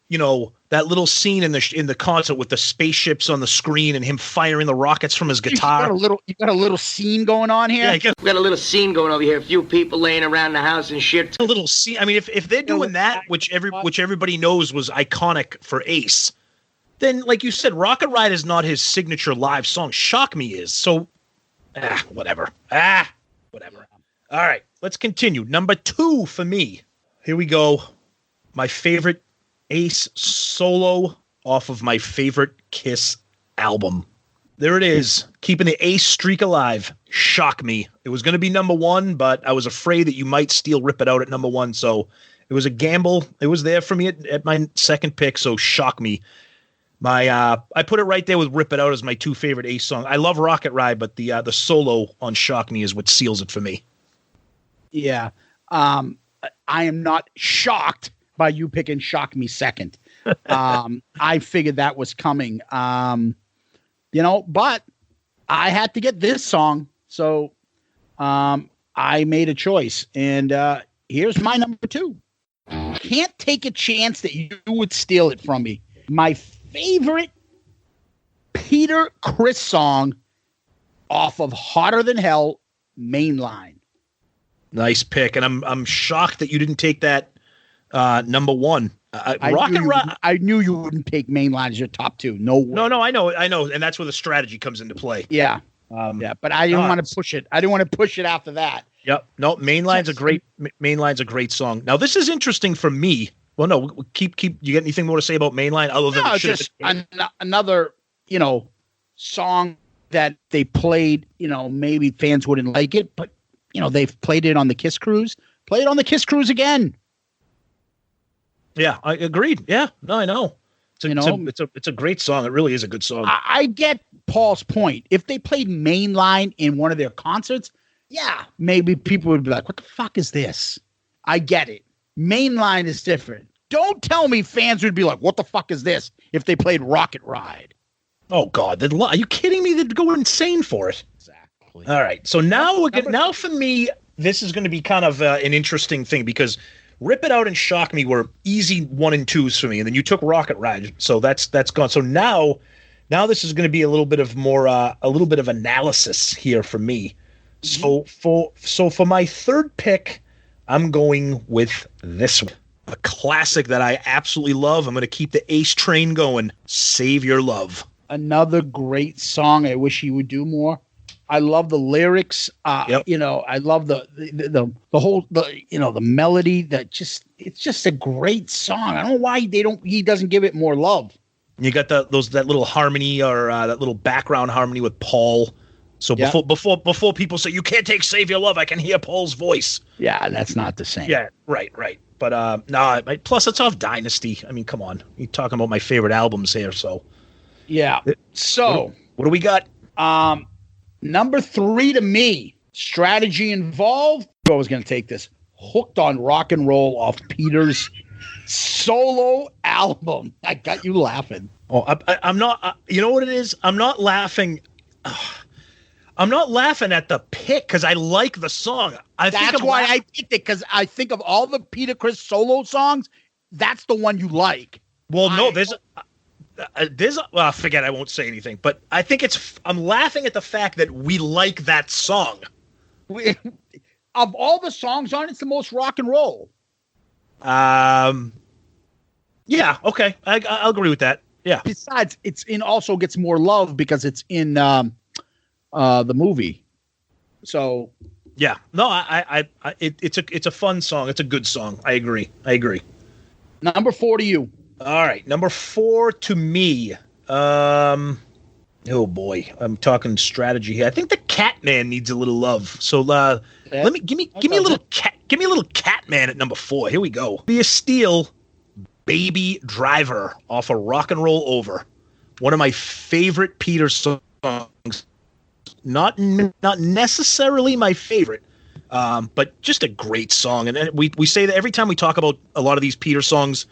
that little scene in the concert with the spaceships on the screen and him firing the rockets from his guitar.
You got a little scene going on here.
We got a little scene going over here. A few people laying around the house and shit.
A little scene. I mean, if they're doing that, which everybody knows was iconic for Ace, then like you said, Rocket Ride is not his signature live song. Shock Me is. So, whatever. Whatever. All right, let's continue. Number 2 for me. Here we go. My favorite Ace solo off of my favorite Kiss album. There it is. Keeping the Ace streak alive. Shock Me. It was going to be number 1, but I was afraid that you might steal Rip It Out at number 1, so it was a gamble. It was there for me at my second pick, so Shock Me. I put it right there with Rip It Out as my 2 favorite Ace songs. I love Rocket Ride, but the solo on Shock Me is what seals it for me.
Yeah. I am not shocked by you picking Shock Me second. I figured that was coming. But I had to get this song. So I made a choice. And here's my number 2. Can't take a chance that you would steal it from me. My favorite Peter Criss song off of Hotter Than Hell, Mainline.
Nice pick, and I'm shocked that you didn't take that number 1.
I knew you wouldn't take Mainline as your top 2. No way.
No, I know, and that's where the strategy comes into play.
Yeah, but I didn't want to push it. I didn't want to push it after that.
Yep. No, Mainline's a great song. Now this is interesting for me, Well, no, keep. You got anything more to say about Mainline other than
just another, song that they played, maybe fans wouldn't like it, but, they've played it on the Kiss Cruise. Play it on the Kiss Cruise again.
Yeah, I agreed. Yeah, no, I know. It's a great song. It really is a good song.
I get Paul's point. If they played Mainline in one of their concerts, yeah, maybe people would be like, what the fuck is this? I get it. Mainline is different. Don't tell me fans would be like, what the fuck is this if they played Rocket Ride?
Oh, God. Are you kidding me? They'd go insane for it.
Exactly.
All right. So now for me, this is going to be kind of an interesting thing because Rip It Out and Shock Me were easy 1 and 2s for me. And then you took Rocket Ride. So that's gone. So now this is going to be a little bit of analysis here for me. Mm-hmm. So for my third pick, I'm going with this one. A classic that I absolutely love. I'm going to keep the Ace train going. Save Your Love.
Another great song. I wish he would do more. I love the lyrics.
Yep.
I love the whole the melody. It's just a great song. I don't know why he doesn't give it more love.
You got that little harmony or that little background harmony with Paul. So before people say you can't take Save Your Love, I can hear Paul's voice.
Yeah, that's not the same.
Yeah, right. But plus it's off Dynasty. I mean, come on. You're talking about my favorite albums here, so.
Yeah. So
what do we got?
Number 3 to me, strategy involved. I was going to take this. Hooked on Rock and Roll off Peter's solo album. I got you laughing.
Oh, I'm not. You know what it is? I'm not laughing. I'm not laughing at the pick because I like the song.
That's why I picked it, because I think of all the Peter Criss solo songs, that's the one you like.
Well, no, forget, I won't say anything, but I think I'm laughing at the fact that we like that song.
Of all the songs on it, it's the most rock and roll.
Yeah, okay. I'll agree with that. Yeah.
Besides, also gets more love because it's in the movie. So
yeah, no, it's a fun song. It's a good song. I agree.
Number 4 to you.
All right, number 4 to me. Oh boy, I'm talking strategy here. I think the Catman needs a little love. So give me a little Catman at number 4. Here we go. Be a Steel, Baby Driver off of Rock and Roll Over. One of my favorite Peter songs. Not necessarily my favorite, but just a great song. And we say that every time we talk about a lot of these Peter songs,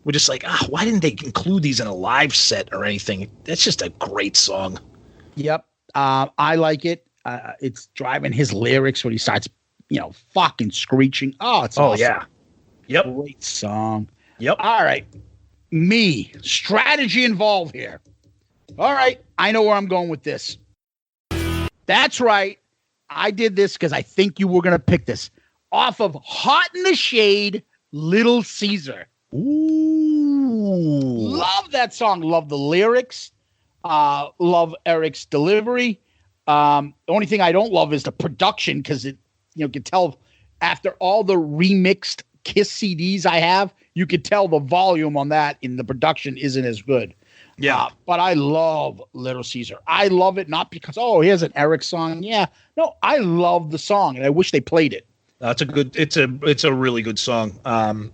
we're just like, why didn't they include these in a live set or anything? That's just a great song.
Yep. I like it. It's driving his lyrics when he starts, fucking screeching. Oh, it's awesome.
Yeah. Yep.
Great song.
Yep.
All right. Me. Strategy involved here. All right. I know where I'm going with this. That's right. I did this because I think you were going to pick this. Off of Hot in the Shade, Little Caesar.
Ooh.
Love that song. Love the lyrics. Love Eric's delivery. The only thing I don't love is the production because it, you can tell after all the remixed Kiss CDs I have, you could tell the volume on that in the production isn't as good.
Yeah.
But I love Little Caesar. I love it not because, here's an Eric song. Yeah. No, I love the song and I wish they played it.
It's a really good song. Eric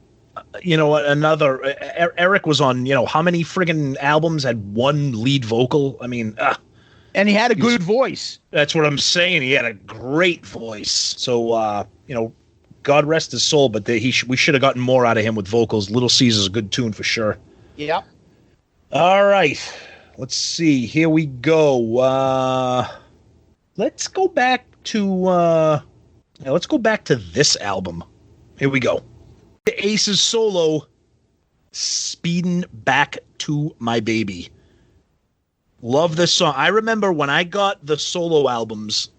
was on, how many friggin' albums had one lead vocal? I mean,
and he had a good voice.
That's what I'm saying. He had a great voice. So, God rest his soul, but we should have gotten more out of him with vocals. Little Caesar's a good tune for sure.
Yep.
All right. Let's see. Here we go. Let's go back to this album. Here we go. The Ace's solo, Speeding Back to My Baby. Love this song. I remember when I got the solo albums,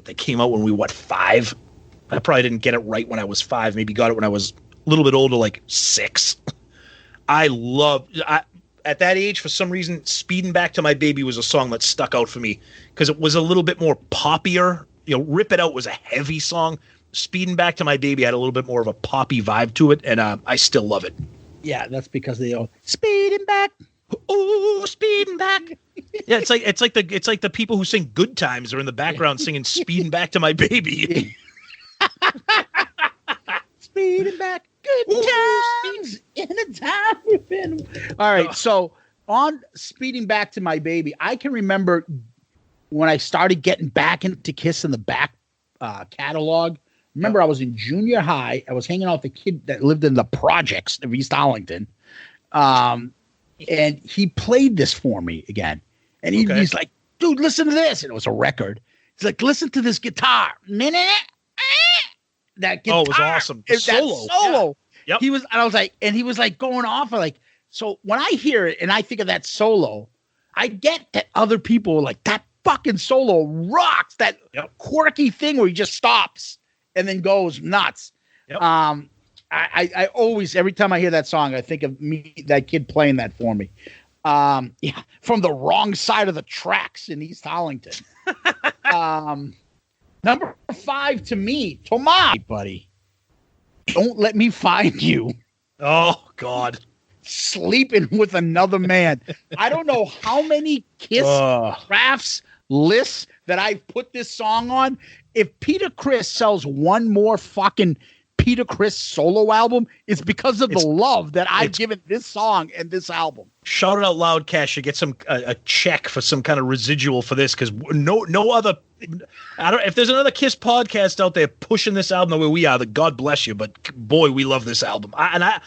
they came out when we were, 5? I probably didn't get it right when I was 5. Maybe got it when I was a little bit older, like 6. At that age, for some reason, Speeding Back to My Baby was a song that stuck out for me because it was a little bit more poppier. Rip It Out was a heavy song. Speeding Back to My Baby had a little bit more of a poppy vibe to it, and I still love it.
Yeah, that's because they all speeding back.
Ooh, speeding back. Yeah, it's like the people who sing Good Times are in the background singing Speeding Back to My Baby.
Speeding back. Good times in a time you've been. All right, so on Speeding Back to My Baby, I can remember when I started getting back into Kiss in the back catalog. Remember, I was in junior high. I was hanging out with a kid that lived in the projects of East Arlington. And he played this for me again. And he's like, dude, listen to this. And it was a record. He's like, listen to this guitar. That guitar.
Oh, it was awesome. The solo.
Solo.
Yeah. Yep.
He was like going off like, so when I hear it and I think of that solo, I get that other people are like, that fucking solo rocks. That quirky thing where he just stops and then goes nuts.
Yep.
I always, every time I hear that song, I think of that kid playing that for me. From the wrong side of the tracks in East Arlington. Number 5 to me, Tommy, buddy. Don't Let Me Find You.
Oh, God.
Sleeping with another man. I don't know how many Kiss drafts, lists that I've put this song on. If Peter Criss sells one more fucking Peter Criss solo album, it's because of the love that I've given this song and this album.
Shout It Out Loudcast should get a check for some kind of residual for this, because no other. I don't. If there's another Kiss podcast out there pushing this album the way we are, God bless you. But boy, we love this album.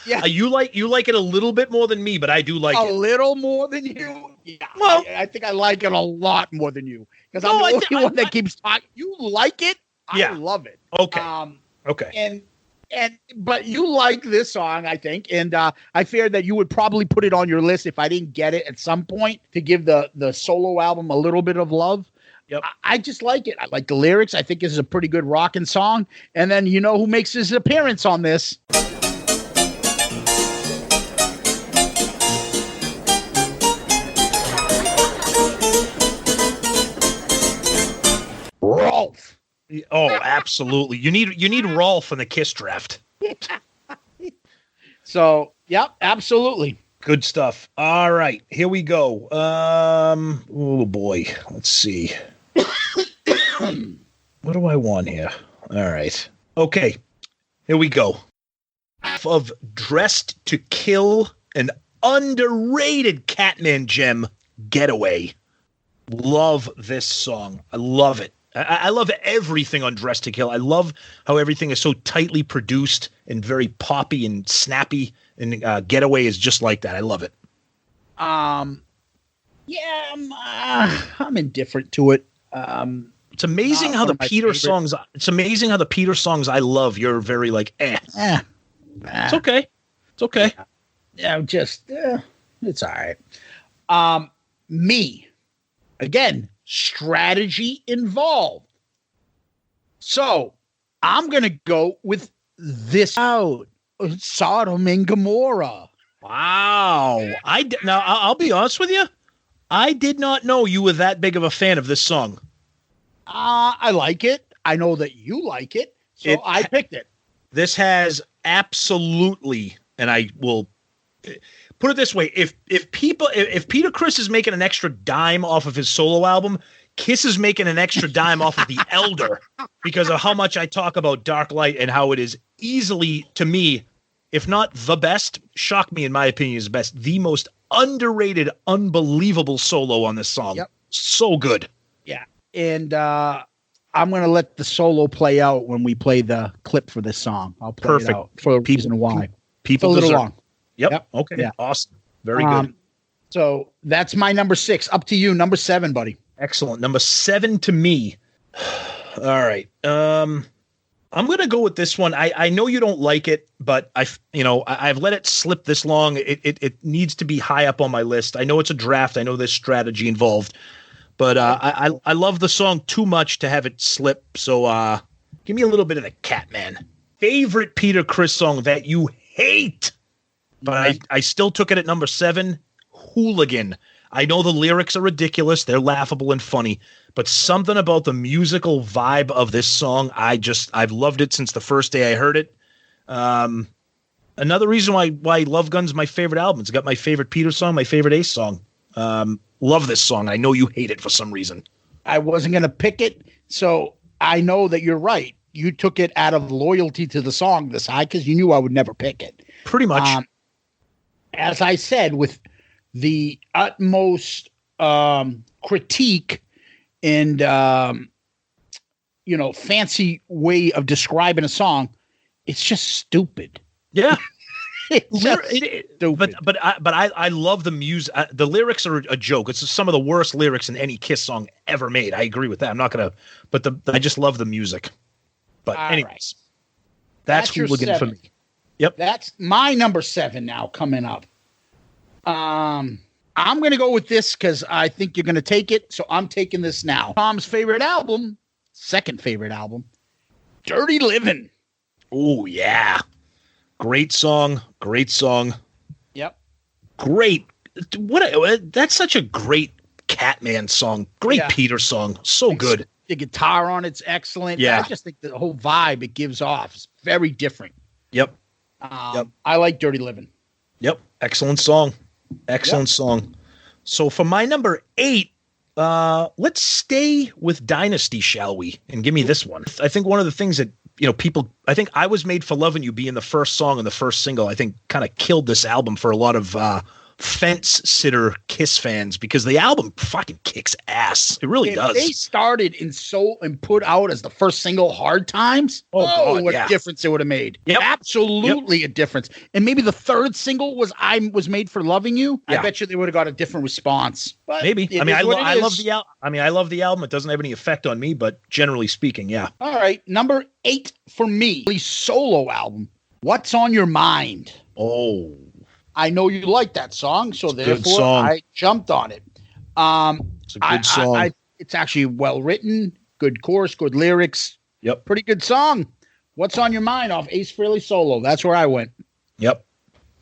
You like it a little bit more than me, but I do like it
a little more than you. Yeah, well, I think I like it a lot more than you, because I'm the only one that keeps talking. You like it? I love it.
Okay. Okay.
But you like this song, I think, and I fear that you would probably put it on your list if I didn't get it at some point to give the solo album a little bit of love.
Yep.
I just like it. I like the lyrics. I think this is a pretty good rockin' song. And then you know who makes his appearance on this? Rolf.
Oh, absolutely. You need Rolf in the Kiss draft.
So, yep, absolutely.
Good stuff. All right, here we go. Oh boy, let's see. What do I want here? All right. Okay, here we go. Of Dressed to Kill, an underrated Catman gem, Getaway. Love this song. I love it. I love everything on Dressed to Kill. I love how everything is so tightly produced and very poppy and snappy. And Getaway is just like that. I love it.
I'm indifferent to it.
It's amazing how the Peter songs. It's amazing how the Peter songs I love. You're very like, It's okay. It's okay.
Yeah, it's all right. Me, again, strategy involved. So I'm gonna go with this out. Sodom and Gomorrah.
Wow. Now I'll be honest with you. I did not know you were that big of a fan of this song.
I like it. I know that you like it, so I picked it.
This has absolutely, and I will put it this way: if Peter Criss is making an extra dime off of his solo album, Kiss is making an extra dime off of The Elder, because of how much I talk about Dark Light and how it is easily, to me, if not the best, shock me in my opinion is the best, the most underrated, unbelievable solo on this song.
Yep.
So good.
Yeah. And I'm going to let the solo play out when we play the clip for this song. I'll play it out for a reason why.
People
it's a little
deserve.
long.
Yep. Okay.
Yeah.
Awesome. Very good.
So that's my number 6. Up to you. Number 7, buddy.
Excellent. Number 7 to me. All right. I'm going to go with this one. I know you don't like it, but I've let it slip this long. It needs to be high up on my list. I know it's a draft. I know there's strategy involved, but I love the song too much to have it slip. So give me a little bit of the Catman. Favorite Peter Criss song that you hate, but I still took it at number 7, Hooligan. I know the lyrics are ridiculous. They're laughable and funny, but something about the musical vibe of this song, I've loved it since the first day I heard it. Another reason why Love Gun's my favorite album. It's got my favorite Peter song, my favorite Ace song. Love this song. I know you hate it for some reason.
I wasn't going to pick it, so I know that you're right. You took it out of loyalty to the song this high because you knew I would never pick it.
Pretty much.
As I said, with the utmost critique and fancy way of describing a song, it's just stupid.
Yeah.
Stupid.
But I love the music. The lyrics are a joke. It's some of the worst lyrics in any Kiss song ever made. I agree with that. I'm not gonna. But I just love the music. But anyways,
right.
that's
your
Hooligan for
7.
me. Yep.
That's my number 7 now coming up. I'm gonna go with this because I think you're gonna take it. So I'm taking this now. Tom's favorite album, second favorite album, Dirty Livin'.
Oh yeah. Great song.
Yep.
Great. That's such a great Catman song. Great Peter song. So good.
The guitar on it's excellent.
Yeah.
I just think the whole vibe it gives off is very different.
Yep.
I like Dirty Livin'.
Yep. Excellent song. Song. So for my number 8, let's stay with Dynasty, shall we? And give me this one. I think one of the things that people, I think I Was Made for Loving You being the first song and the first single, I think kind of killed this album for a lot of fence sitter Kiss fans because the album fucking kicks ass. It really does.
They started and put out as the first single Hard Times.
God,
what a difference it would have made.
Yep.
Absolutely a difference. And maybe the third single was I Was Made for Loving You.
Yeah.
I bet you they would have got a different response. But
maybe. I mean, I love the album. I love the album. It doesn't have any effect on me, but generally speaking, yeah.
All right. Number 8 for me, the solo album. What's on Your Mind?
Oh,
I know you like that song, so therefore I jumped on it.
It's a good song.
It's actually well written, good chorus, good lyrics.
Yep.
Pretty good song. What's on Your Mind off Ace Frehley solo? That's where I went.
Yep.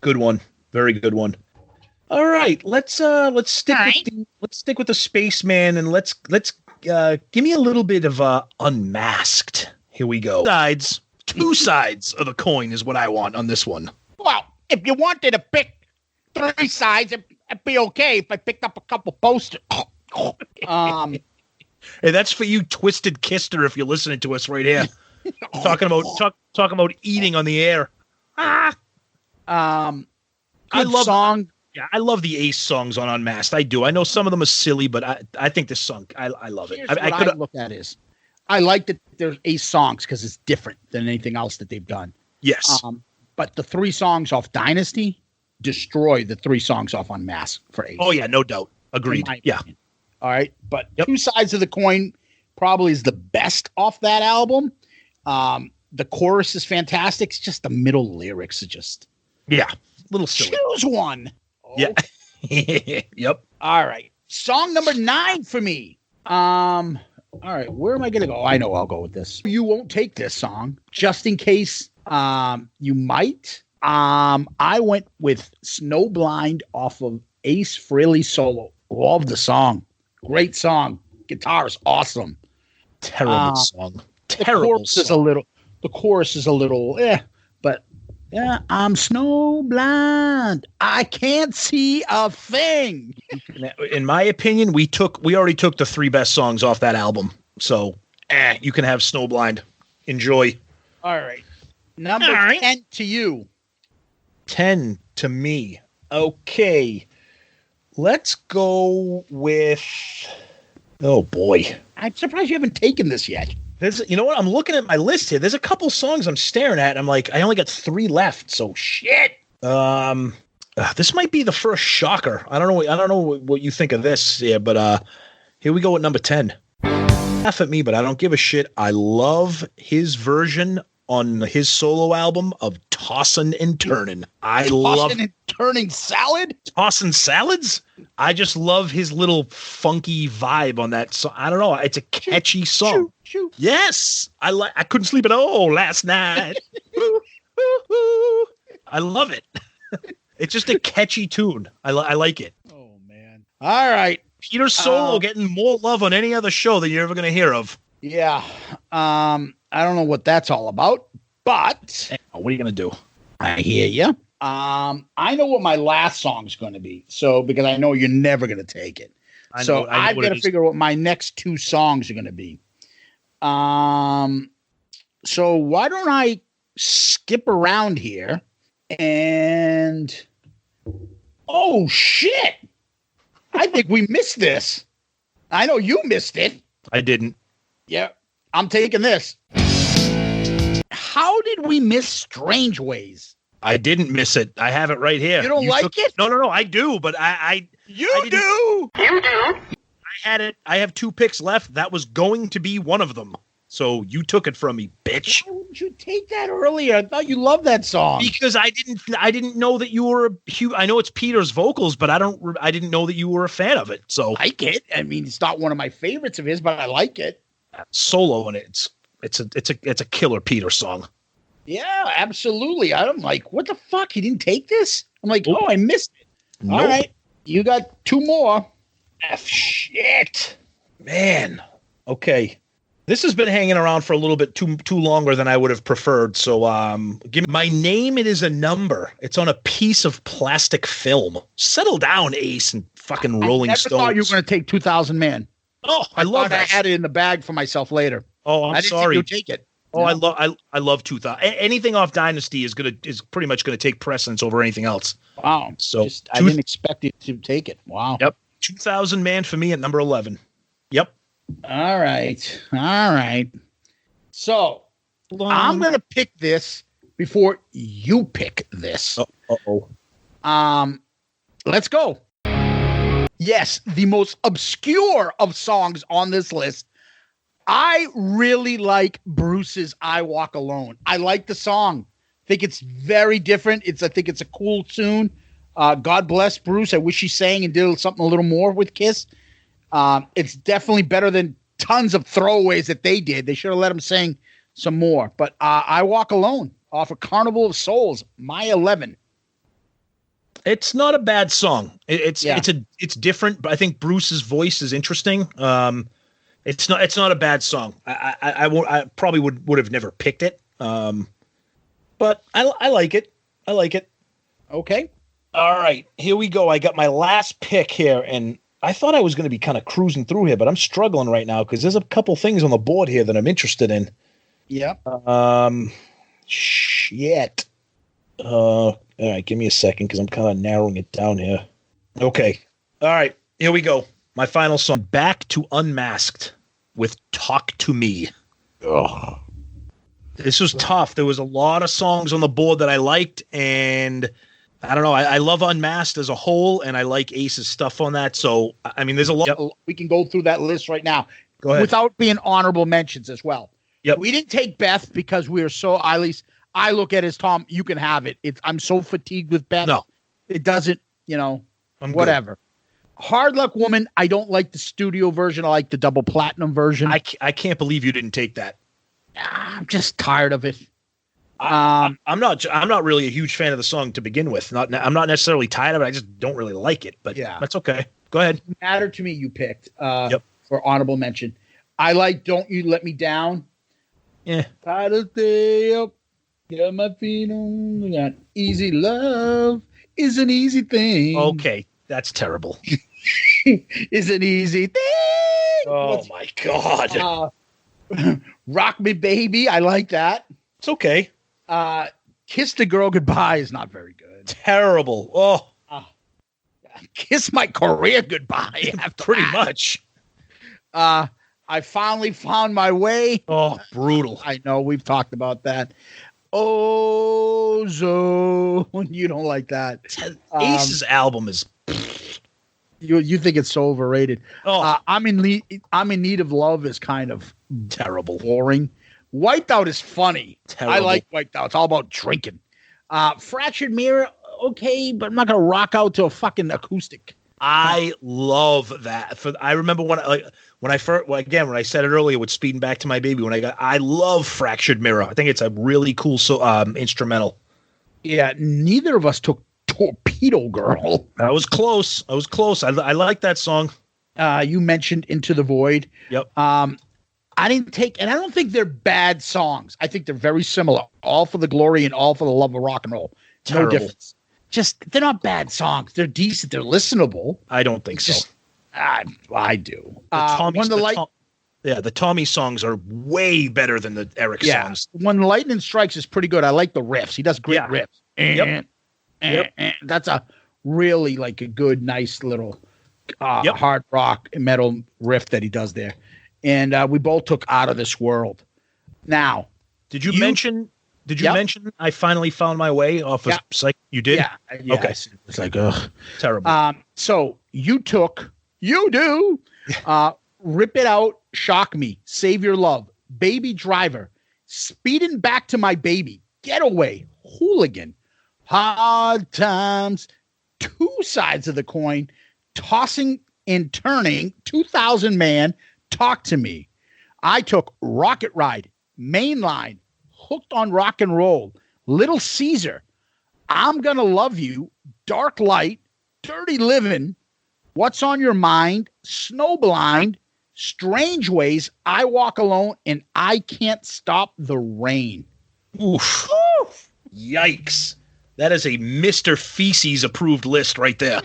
Good one. Very good one. All right, let's stick with the Spaceman and let's give me a little bit of Unmasked. Here we go. Two sides of the coin is what I want on this one.
Well, if you wanted to pick 3 sides, it'd be okay if I picked up a couple posters.
Hey, that's for you, Twisted Kister, if you're listening to us right here. talking about eating on the air.
Good song.
Yeah, I love the Ace songs on Unmasked. I do. I know some of them are silly, but I think this song, I love it.
Here's what I look at is, I like that there's Ace songs because it's different than anything else that they've done.
Yes.
But the 3 songs off Dynasty destroy the 3 songs off Unmasked for Ace.
Oh, yeah, no doubt. Agreed. Yeah.
All right. But Two Sides of the Coin probably is the best off that album. The chorus is fantastic. It's just the middle lyrics are just.
Yeah. A little silly.
Choose one.
Yeah. Yep.
All right. Song number 9 for me. All right. Where am I going to go? I know I'll go with this. You won't take this song just in case you might. I went with Snowblind off of Ace Frehley solo. Love the song. Great song. Guitar is awesome.
Terrible song.
The chorus is a little, but yeah, I'm snowblind. I can't see a thing.
In my opinion, we already took the 3 best songs off that album. So, you can have Snowblind. Enjoy.
All right. Number 10 to you.
10 to me. Okay. Let's go with. Oh boy.
I'm surprised you haven't taken this yet.
You know what? I'm looking at my list here. There's a couple songs I'm staring at. And I'm like, I only got 3 left. So shit. This might be the first shocker. I don't know what you think of this. Yeah, but here we go with number 10. Laugh at me, but I don't give a shit. I love his version on his solo album of Tossin' and Turnin'.
Tossin' and Turning Salad?
Tossin' Salads? I just love his little funky vibe on that song. I don't know. It's a catchy song.
Shoot.
Yes. I couldn't sleep at all last night. I love it. It's just a catchy tune. I like it.
Oh, man. All right.
Peter Solo getting more love on any other show than you're ever going to hear of.
Yeah. I don't know what that's all about, but
what are you going to do?
I hear you. I know what my last song's going to be. So, because I know you're never going to take it. I've got to figure out what my next two songs are going to be. So why don't I skip around here and oh shit. I think we missed this. I know you missed it.
I didn't.
Yeah. I'm taking this. How did we miss Strange Ways?
I didn't miss it. I have it right here.
You don't like it?
No. I do, but
You do.
I had it. I have two picks left. That was going to be one of them. So you took it from me, bitch.
Why wouldn't you take that earlier? I thought you loved that song.
Because I didn't know that you were I know it's Peter's vocals, but I didn't know that you were a fan of it. So
I like it. I mean, it's not one of my favorites of his, but I like it.
Solo in it. It's a killer Peter song.
Yeah, absolutely. I'm like, what the fuck? He didn't take this? I'm like, oh, I missed it. Nope. All right. You got two more.
Shit. Man. Okay. This has been hanging around for a little bit too longer than I would have preferred. So give me my name. It is a number. It's on a piece of plastic film. Settle down, Ace and fucking Rolling Stones.
I never thought you were going to take 2000 Man.
Oh, I love that.
I had it in the bag for myself later.
Oh, I'm sorry.
I didn't think you'd take it.
Oh, no. I love 2000. Anything off Dynasty is pretty much going to take precedence over anything else.
Wow.
So
I didn't expect you to take it. Wow.
Yep. 2000 Man for me at number 11. Yep.
All right. So I'm going to pick this before you pick this. Let's go. Yes, the most obscure of songs on this list. I really like Bruce's I Walk Alone. I like the song. I think it's very different. I think it's a cool tune. God bless Bruce. I wish he sang and did something a little more with Kiss. It's definitely better than tons of throwaways that they did. They should have let him sing some more. But I Walk Alone off of Carnival of Souls, my 11.
It's not a bad song. It's different, but I think Bruce's voice is interesting. It's not a bad song. I probably would have never picked it. But I like it. I like it.
Okay.
All right, here we go. I got my last pick here, and I thought I was going to be kind of cruising through here, but I'm struggling right now because there's a couple things on the board here that I'm interested in.
Yeah.
Shit. All right, give me a second because I'm kind of narrowing it down here. Okay. All right, here we go. My final song, Back to Unmasked with Talk to Me.
Oh.
This was tough. There was a lot of songs on the board that I liked, and I don't know. I love Unmasked as a whole, and I like Ace's stuff on that. So, I mean, there's a lot.
Yep. We can go through that list right now.
Go ahead.
Without being honorable mentions as well.
Yep.
We didn't take Beth because we are so, at least I look at it as, Tom, you can have it. I'm so fatigued with Beth.
No.
It doesn't,
I'm
whatever. Good. Hard Luck Woman, I don't like the studio version. I like the double platinum version.
I can't believe you didn't take that.
I'm just tired of it.
I'm not really a huge fan of the song to begin with. I'm not necessarily tired of it. I just don't really like it. But yeah, that's okay. Go ahead.
Matter to Me, you picked for honorable mention. I like Don't You Let Me Down.
Yeah.
Try to stay up. Get my feet on. Got easy love is an easy thing.
Okay, that's terrible.
Is an easy thing.
Oh my God.
Rock Me Baby. I like that.
It's okay.
Kiss the Girl Goodbye is not very good.
Terrible. Oh.
Kiss My Career Goodbye.
Pretty much.
I Finally Found My Way.
Oh, brutal.
I know. We've talked about that. Ozone. You don't like that.
Ace's album is...
You think it's so overrated.
Oh.
I'm in Need of Love is kind of
terrible.
Boring. Wiped Out is funny.
Terrible.
I like Wiped Out. It's all about drinking. Fractured Mirror, okay, but I'm not going to rock out to a fucking acoustic.
I love that. I remember when I said it earlier with Speeding Back to My Baby, I love Fractured Mirror. I think it's a really cool instrumental.
Yeah, neither of us took Torpedo Girl.
I was close. I like that song.
You mentioned Into the Void.
Yep.
I didn't take, and I don't think they're bad songs. I think they're very similar. All for the Glory and All for the Love of Rock and Roll.
Terrible.
No difference. Just, they're not bad songs. They're decent. They're listenable.
I don't think so.
I do.
The Tommy songs are way better than the Eric songs.
When Lightning Strikes is pretty good. I like the riffs. He does great riffs.
Yep.
That's a really like a good, nice little hard rock metal riff that he does there. And we both took Out of This World. Now,
did you mention I finally found my way off of Psych? You did?
Yeah.
Okay.
It's like, ugh.
Terrible.
So you do Rip It Out, Shock Me, Save Your Love, Baby Driver, Speeding Back to My Baby, Getaway, Hooligan, Hard Times, Two Sides of the Coin, Tossing and Turning, 2000 Man, Talk to Me. I took Rocket Ride, Mainline, Hooked on Rock and Roll, Little Caesar, I'm Gonna Love You, Dark Light, Dirty Livin', What's on Your Mind, Snowblind, Strange Ways, I Walk Alone, and I Can't Stop the Rain.
Oof. Yikes. That is a Mr. Feces approved list right there.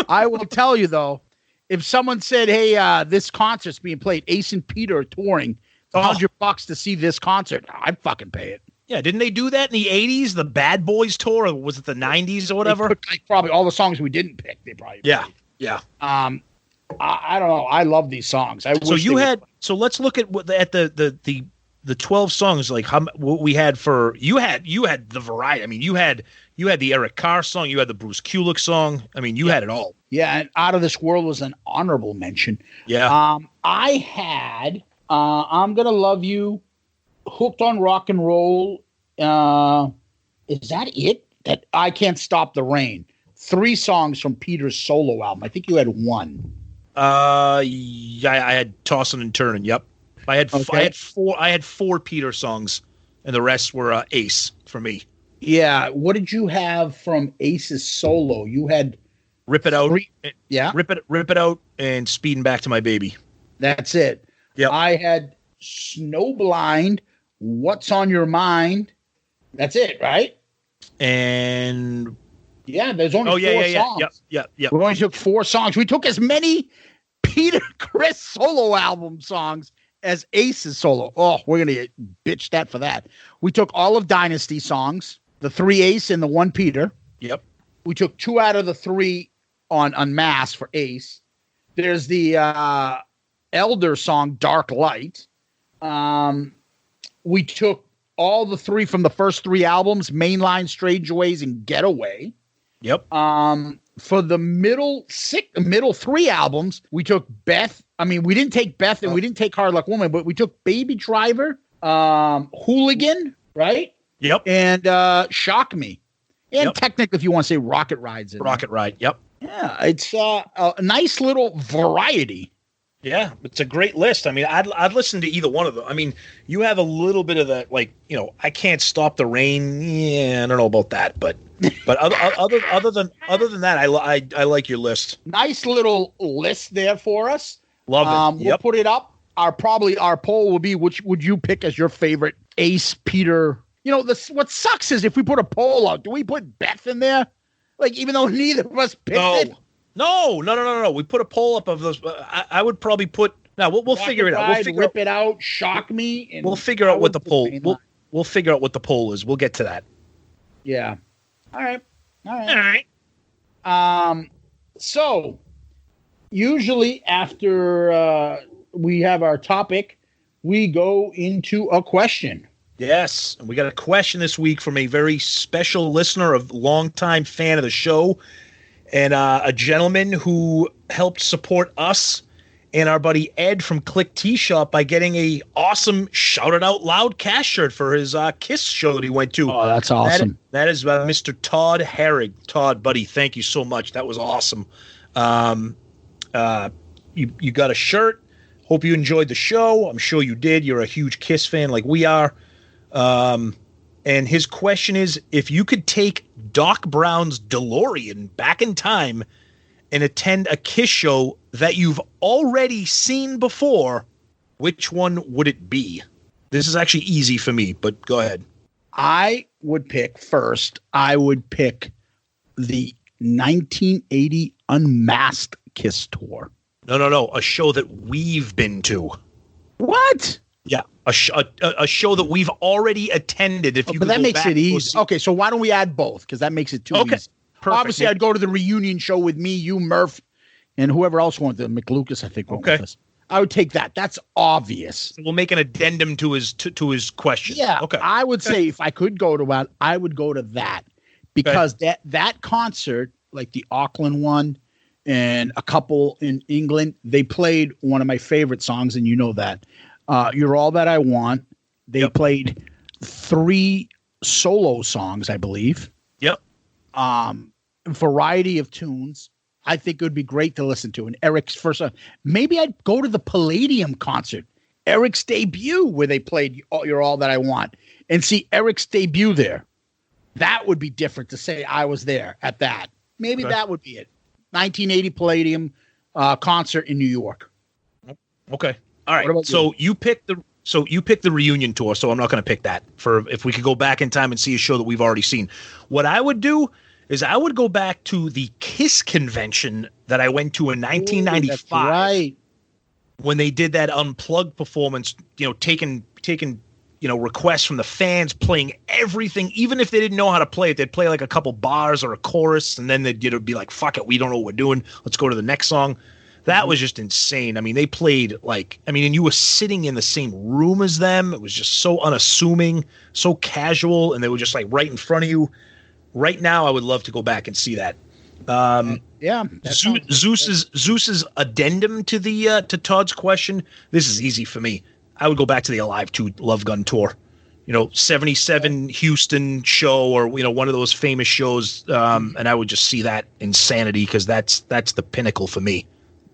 I will tell you, though, if someone said, hey, this concert's being played, Ace and Peter are touring, $100 to see this concert, I'd fucking pay it.
Yeah, didn't they do that in the 80s, the Bad Boys tour, or was it the 90s or whatever?
Probably all the songs we didn't pick, they probably
Yeah.
I don't know. I love these songs.
So let's look at the 12 songs, like what we had for you had the variety. I mean, you had the Eric Carr song, you had the Bruce Kulick song. I mean, you had it all.
Yeah, and Out of This World was an honorable mention.
Yeah.
I had I'm Gonna Love You, Hooked on Rock and Roll. Is that it? That I Can't Stop the Rain. 3 songs from Peter's solo album. I think you had 1.
Yeah, I had Tossin' and Turnin'. Yep. I had 4 Peter songs, and the rest were Ace for me.
Yeah. What did you have from Ace's solo? You had
Rip It Out.
3, yeah.
Rip It Out and Speeding Back to My Baby.
That's it.
Yeah.
I had Snowblind, What's on Your Mind. That's it, right?
And
yeah, there's only 4 songs.
Yep.
We only took 4 songs. We took as many Peter Criss solo album songs as Ace's solo. Oh, we're going to bitch that for that. We took all of Dynasty songs, the 3 Ace and the 1 Peter.
Yep. We
took 2 out of the 3 on Unmasked for Ace. There's the Elder song, Dark Light. We took all the 3 from the first 3 albums, Mainline, Strange Ways, and Getaway.
Yep.
For the middle 3 albums, we took Beth. I mean, we didn't take Beth and we didn't take Hard Luck Woman, but we took Baby Driver, Hooligan, right?
Yep.
And Shock Me. And technically, if you want to say Rocket Ride's in
Rocket Ride, yep.
Yeah, it's a nice little variety.
Yeah, it's a great list. I mean, I'd listen to either one of them. I mean, you have a little bit of that, like, you know, I Can't Stop the Rain. Yeah, I don't know about that, but other than that, I like your list.
Nice little list there for us.
Love it.
We'll put it up. Our poll will be, which would you pick as your favorite Ace Peter? You know, what sucks is if we put a poll out, do we put Beth in there? Like, even though neither of us picked it.
No. We put a poll up of those. I would probably put. Now we'll figure it out.
Rip It Out, Shock Me. And
we'll figure out what the poll. We'll figure out what the poll is. We'll get to that.
Yeah. All right. So usually after we have our topic, we go into a question.
Yes, and we got a question this week from a very special listener, a longtime fan of the show, and a gentleman who helped support us and our buddy Ed from Click Tea Shop by getting a awesome Shout It Out Loudcast shirt for his Kiss show that he went to.
Oh, that's awesome.
That is Mr. Todd Herrig. Todd, buddy, thank you so much. That was awesome. You got a shirt. Hope you enjoyed the show. I'm sure you did. You're a huge Kiss fan like we are. And his question is, if you could take Doc Brown's DeLorean back in time and attend a Kiss show that you've already seen before, which one would it be? This is actually easy for me, but go ahead.
I would pick the 1980 Unmasked Kiss tour.
No. A show that we've been to.
What?
Yeah, a show that we've already attended.
But that makes it easy. Okay, so why don't we add both? Because that makes it too easy.
Perfect.
Obviously, I'd go to the reunion show with me, you, Murph, and whoever else went there. McLucas, I think, went with us. I would take that. That's obvious.
So we'll make an addendum to his question.
Yeah.
Okay.
I would say if I could go to one, I would go to that because that concert, like the Auckland one and a couple in England, they played one of my favorite songs, and you know that. You're All That I Want. They played 3 solo songs, I believe.
Yep.
Variety of tunes. I think it would be great to listen to. And Eric's first song. Maybe I'd go to the Palladium concert, Eric's debut, where they played You're All That I Want, and see Eric's debut there. That would be different to say I was there at that. Maybe that would be it. 1980 Palladium concert in New York.
Okay. All right. So you picked the reunion tour, so I'm not going to pick that for if we could go back in time and see a show that we've already seen. What I would do is I would go back to the Kiss convention that I went to in 1995.
That's right.
When they did that unplugged performance, taking requests from the fans, playing everything, even if they didn't know how to play it, they'd play like a couple bars or a chorus, and then they'd be like, fuck it, we don't know what we're doing. Let's go to the next song. That was just insane. I mean, they played and you were sitting in the same room as them. It was just so unassuming, so casual, and they were just like right in front of you. Right now, I would love to go back and see that. Zeus's addendum to the to Todd's question. This is easy for me. I would go back to the Alive 2 Love Gun tour. 77 Houston show, or one of those famous shows, and I would just see that insanity because that's the pinnacle for me.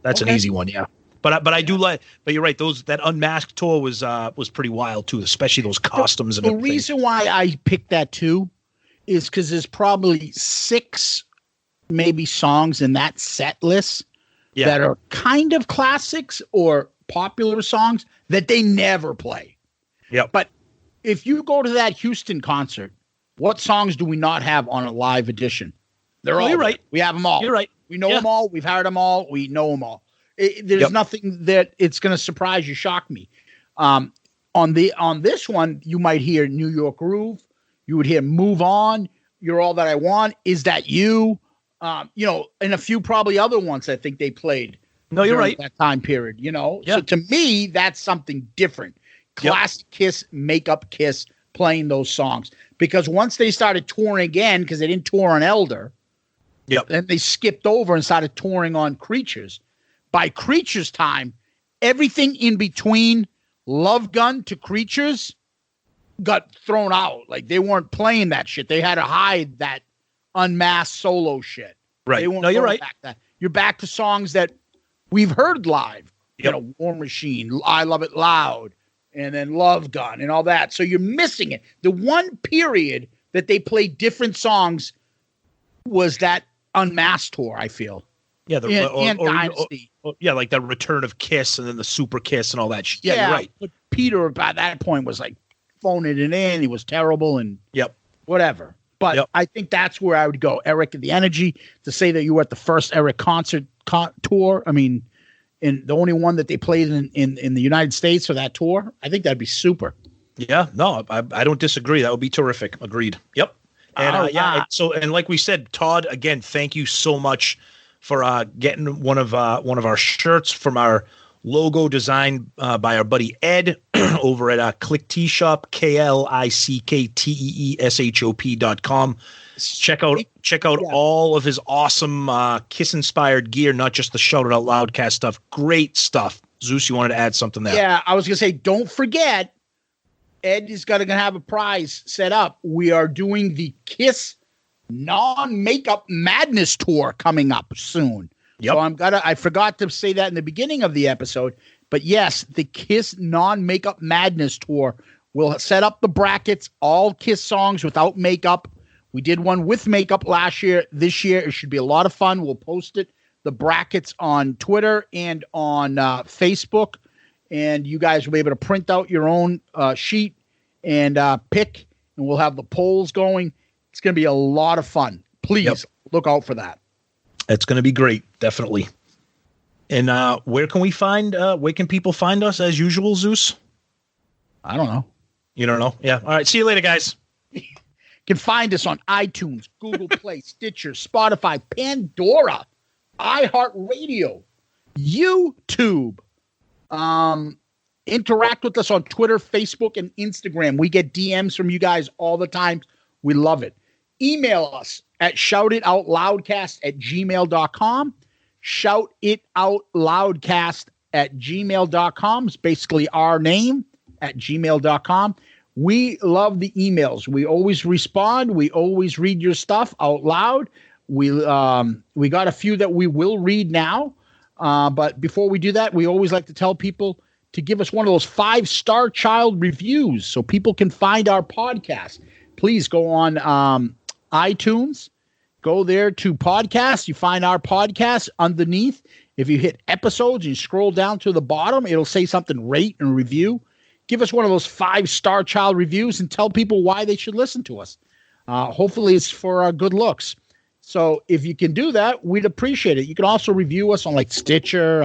That's an easy one, yeah. But I do like. But you're right. That Unmasked tour was pretty wild too, especially those costumes and everything.
The reason why I picked that too is because there's probably 6 maybe songs in that set list that are kind of classics or popular songs that they never play.
Yeah.
But if you go to that Houston concert, what songs do we not have on a live edition? They're all
right.
We have them all.
You're right.
We know them all. We've heard them all. We know them all. There's nothing that it's going to surprise you, shock me. On this one, you might hear New York Groove. You would hear Move On, You're All That I Want, Is That You? And a few probably other ones I think they played.
No, you're right.
That time period,
Yeah.
So to me, that's something different. Classic Kiss, makeup Kiss, playing those songs. Because once they started touring again, because they didn't tour on Elder, then they skipped over and started touring on Creatures. By Creatures time, everything in between Love Gun to Creatures got thrown out. Like they weren't playing that shit. They had to hide that Unmasked solo shit.
Right. No, you're right.
You're back to songs that we've heard live. War Machine, I Love It Loud, and then Love Gun and all that. So you're missing it. The one period that they played different songs was that Unmasked tour, I feel.
Yeah,
and Dynasty.
Like the return of Kiss and then the Super Kiss and all that shit.
Yeah,
you're right.
But Peter, by that point, was like phoning it in. He was terrible and whatever. But I think that's where I would go. Eric and the Energy, to say that you were at the first Eric concert tour. I mean, and the only one that they played in the United States for that tour. I think that'd be super.
Yeah, no, I don't disagree. That would be terrific. Agreed. Yep. And so like we said, Todd, again, thank you so much for getting one of our shirts from our logo designed by our buddy Ed over at Click Tee Shop, KlickTeeshop.com. Check out all of his awesome Kiss inspired gear, not just the Shout It Out Loudcast stuff. Great stuff. Zeus, you wanted to add something there?
Yeah, I was gonna say, don't forget, Ed is gonna have a prize set up. We are doing the Kiss non-makeup madness tour coming up soon. So I forgot to say that in the beginning of the episode, but yes, the Kiss non-makeup madness tour will set up the brackets, all Kiss songs without makeup. We did one with makeup last year. This year, it should be a lot of fun. We'll post it, the brackets, on Twitter and on Facebook. and you guys will be able to print out your own sheet and pick, and we'll have the polls going. It's going to be a lot of fun. Please look out for that.
It's going to be great, definitely. And where can people find us as usual, Zeus?
I don't know.
You don't know? Yeah. All right. See you later, guys.
You can find us on iTunes, Google Play, Stitcher, Spotify, Pandora, iHeartRadio, YouTube. Interact with us on Twitter, Facebook, and Instagram. We get DMs from you guys all the time. We love it. Email us at shoutitoutloudcast@gmail.com. Shoutitoutloudcast@gmail.com. It's basically our name @gmail.com. We love the emails. We always respond. We always read your stuff out loud. We got a few that we will read now. But before we do that, we always like to tell people to give us one of those 5-star child reviews so people can find our podcast. Please go on iTunes, go there to podcasts. You find our podcast underneath. If you hit episodes and you scroll down to the bottom, it'll say something rate and review. Give us one of those 5-star child reviews and tell people why they should listen to us. Hopefully it's for our good looks. So if you can do that, we'd appreciate it. You can also review us on like Stitcher,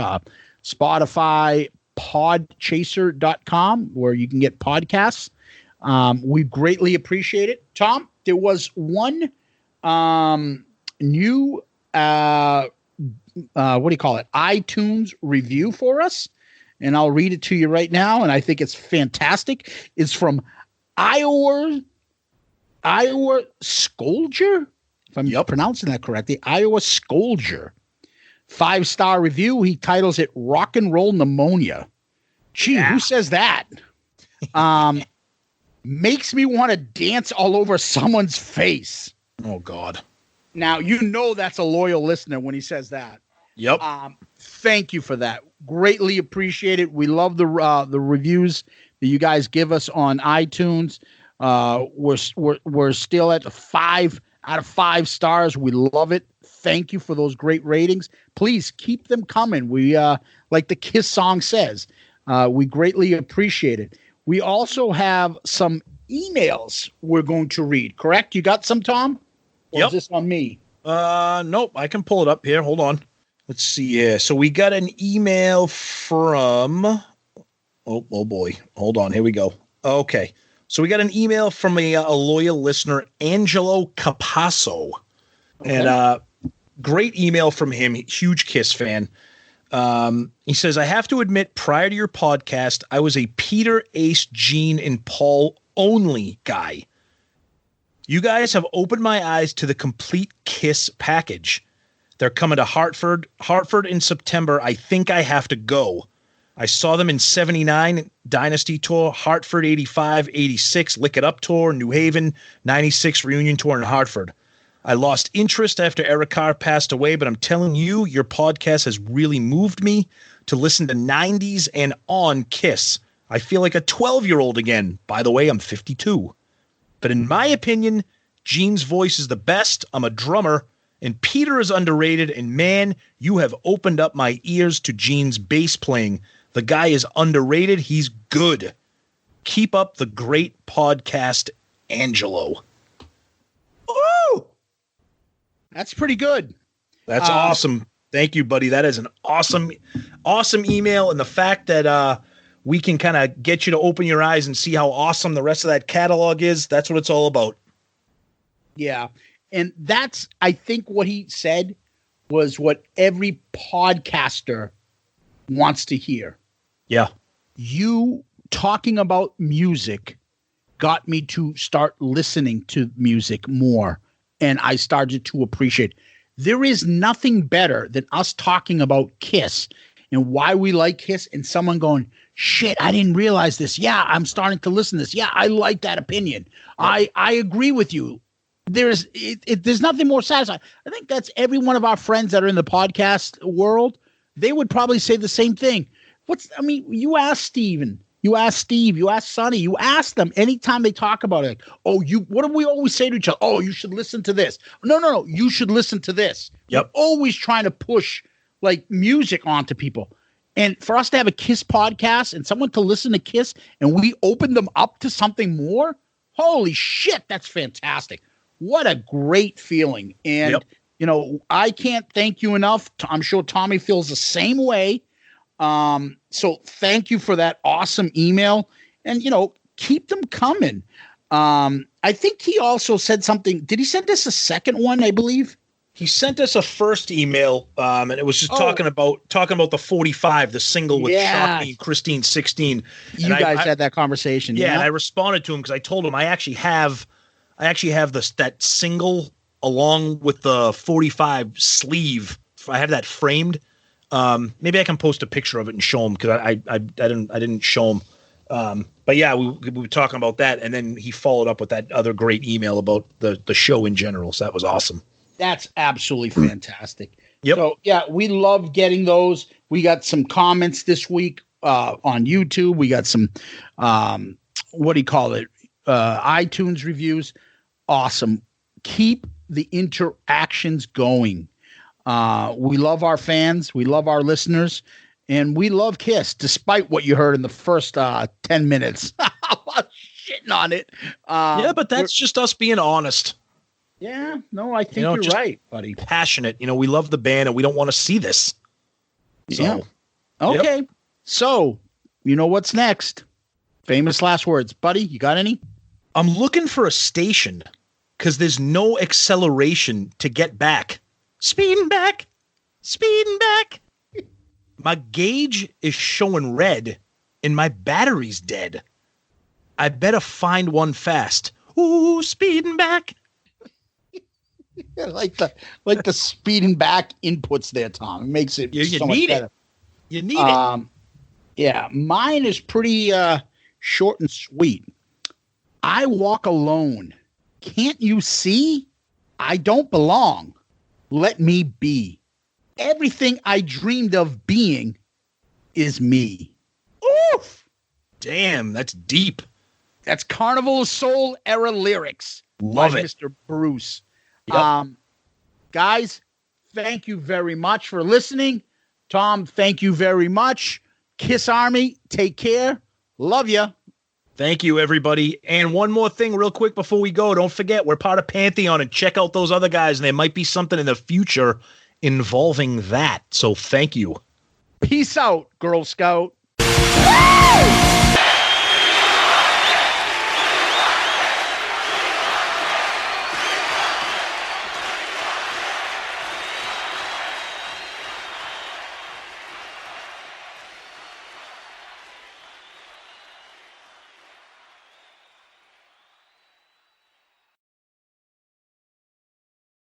Spotify, podchaser.com, where you can get podcasts. We greatly appreciate it. Tom, there was one new, what do you call it? iTunes review for us. And I'll read it to you right now. And I think it's fantastic. It's from Iowa Scolger. If I'm pronouncing that correctly, Iowa Scolger. 5-star review. He titles it Rock and Roll Pneumonia. Gee, who says that? Makes me want to dance all over someone's face.
Oh, God.
Now, you know that's a loyal listener when he says that.
Yep.
Thank you for that. Greatly appreciate it. We love the reviews that you guys give us on iTunes. We're still at 5 out of 5 stars. We love it. Thank you for those great ratings. Please keep them coming. We like the Kiss song says. We greatly appreciate it. We also have some emails we're going to read. Correct? You got some, Tom? Or is this on me?
Nope. I can pull it up here. Hold on. Let's see here. So we got an email from oh boy. Hold on. Here we go. Okay. So we got an email from a loyal listener, Angelo Capasso. Okay. And great email from him. Huge Kiss fan. He says, I have to admit, prior to your podcast, I was a Peter, Ace, Gene, and Paul only guy. You guys have opened my eyes to the complete Kiss package. They're coming to Hartford in September. I think I have to go. I saw them in 79 Dynasty Tour, Hartford 85, 86 Lick It Up Tour, New Haven 96 Reunion Tour in Hartford. I lost interest after Eric Carr passed away, but I'm telling you, your podcast has really moved me to listen to 90s and on Kiss. I feel like a 12-year-old again. By the way, I'm 52. But in my opinion, Gene's voice is the best. I'm a drummer. And Peter is underrated. And man, you have opened up my ears to Gene's bass playing. The guy is underrated. He's good. Keep up the great podcast, Angelo.
Ooh! That's pretty good.
That's awesome. Thank you, buddy. That is an awesome email. And the fact that we can kind of get you to open your eyes and see how awesome the rest of that catalog is, that's what it's all about.
Yeah. And that's, I think what he said was what every podcaster wants to hear.
Yeah.
You talking about music got me to start listening to music more. And I started to appreciate. There is nothing better than us talking about Kiss and why we like Kiss and someone going, shit, I didn't realize this. Yeah, I'm starting to listen to this. Yeah, I like that opinion. I agree with you. There's nothing more satisfying. I think that's every one of our friends that are in the podcast world. They would probably say the same thing. You ask Steven, you ask Steve, you ask Sonny, you ask them anytime they talk about it. Like, what do we always say to each other? Oh, you should listen to this. No, you should listen to this.
Yep.
We're always trying to push like music onto people. And for us to have a Kiss podcast and someone to listen to Kiss and we open them up to something more, holy shit, that's fantastic. What a great feeling. And, I can't thank you enough. I'm sure Tommy feels the same way. So thank you for that awesome email. And, keep them coming. I think he also said something. Did he send us a second one, I believe?
He sent us a first email, and it was just talking about the 45, the single with Shockey and Christine 16.
You guys had that conversation.
Yeah, and I responded to him because I told him I actually have that single along with the 45 sleeve. I have that framed. Maybe I can post a picture of it and show him because I didn't show him. But yeah, we were talking about that, and then he followed up with that other great email about the show in general. So that was awesome.
That's absolutely fantastic.
Yep.
So yeah, we love getting those. We got some comments this week on YouTube. We got some iTunes reviews. Awesome. Keep the interactions going. We love our fans. We love our listeners. And we love Kiss, despite what you heard in the first 10 minutes. Shitting on it.
But that's just us being honest.
Yeah, no, I think you're right, buddy.
Passionate. We love the band and we don't want to see this. So,
yeah. Okay. Yep. So, what's next? Famous last words. Buddy, you got any?
I'm looking for a station because there's no acceleration to get back. Speeding back. My gauge is showing red and my battery's dead. I better find one fast. Ooh, speeding back.
like the speeding back inputs there, Tom. It makes it
you
so much
need
better.
it. You need it.
Yeah, mine is pretty short and sweet. I walk alone. Can't you see? I don't belong. Let me be. Everything I dreamed of being is me. Oof!
Damn, that's deep.
That's Carnival of Soul era lyrics.
Love
by
it.
Mr. Bruce.
Yep.
Guys, thank you very much for listening. Tom, thank you very much. Kiss Army, take care. Love ya.
Thank you, everybody. And one more thing real quick before we go. Don't forget, we're part of Pantheon, and check out those other guys, and there might be something in the future involving that. So thank you.
Peace out, Girl Scout.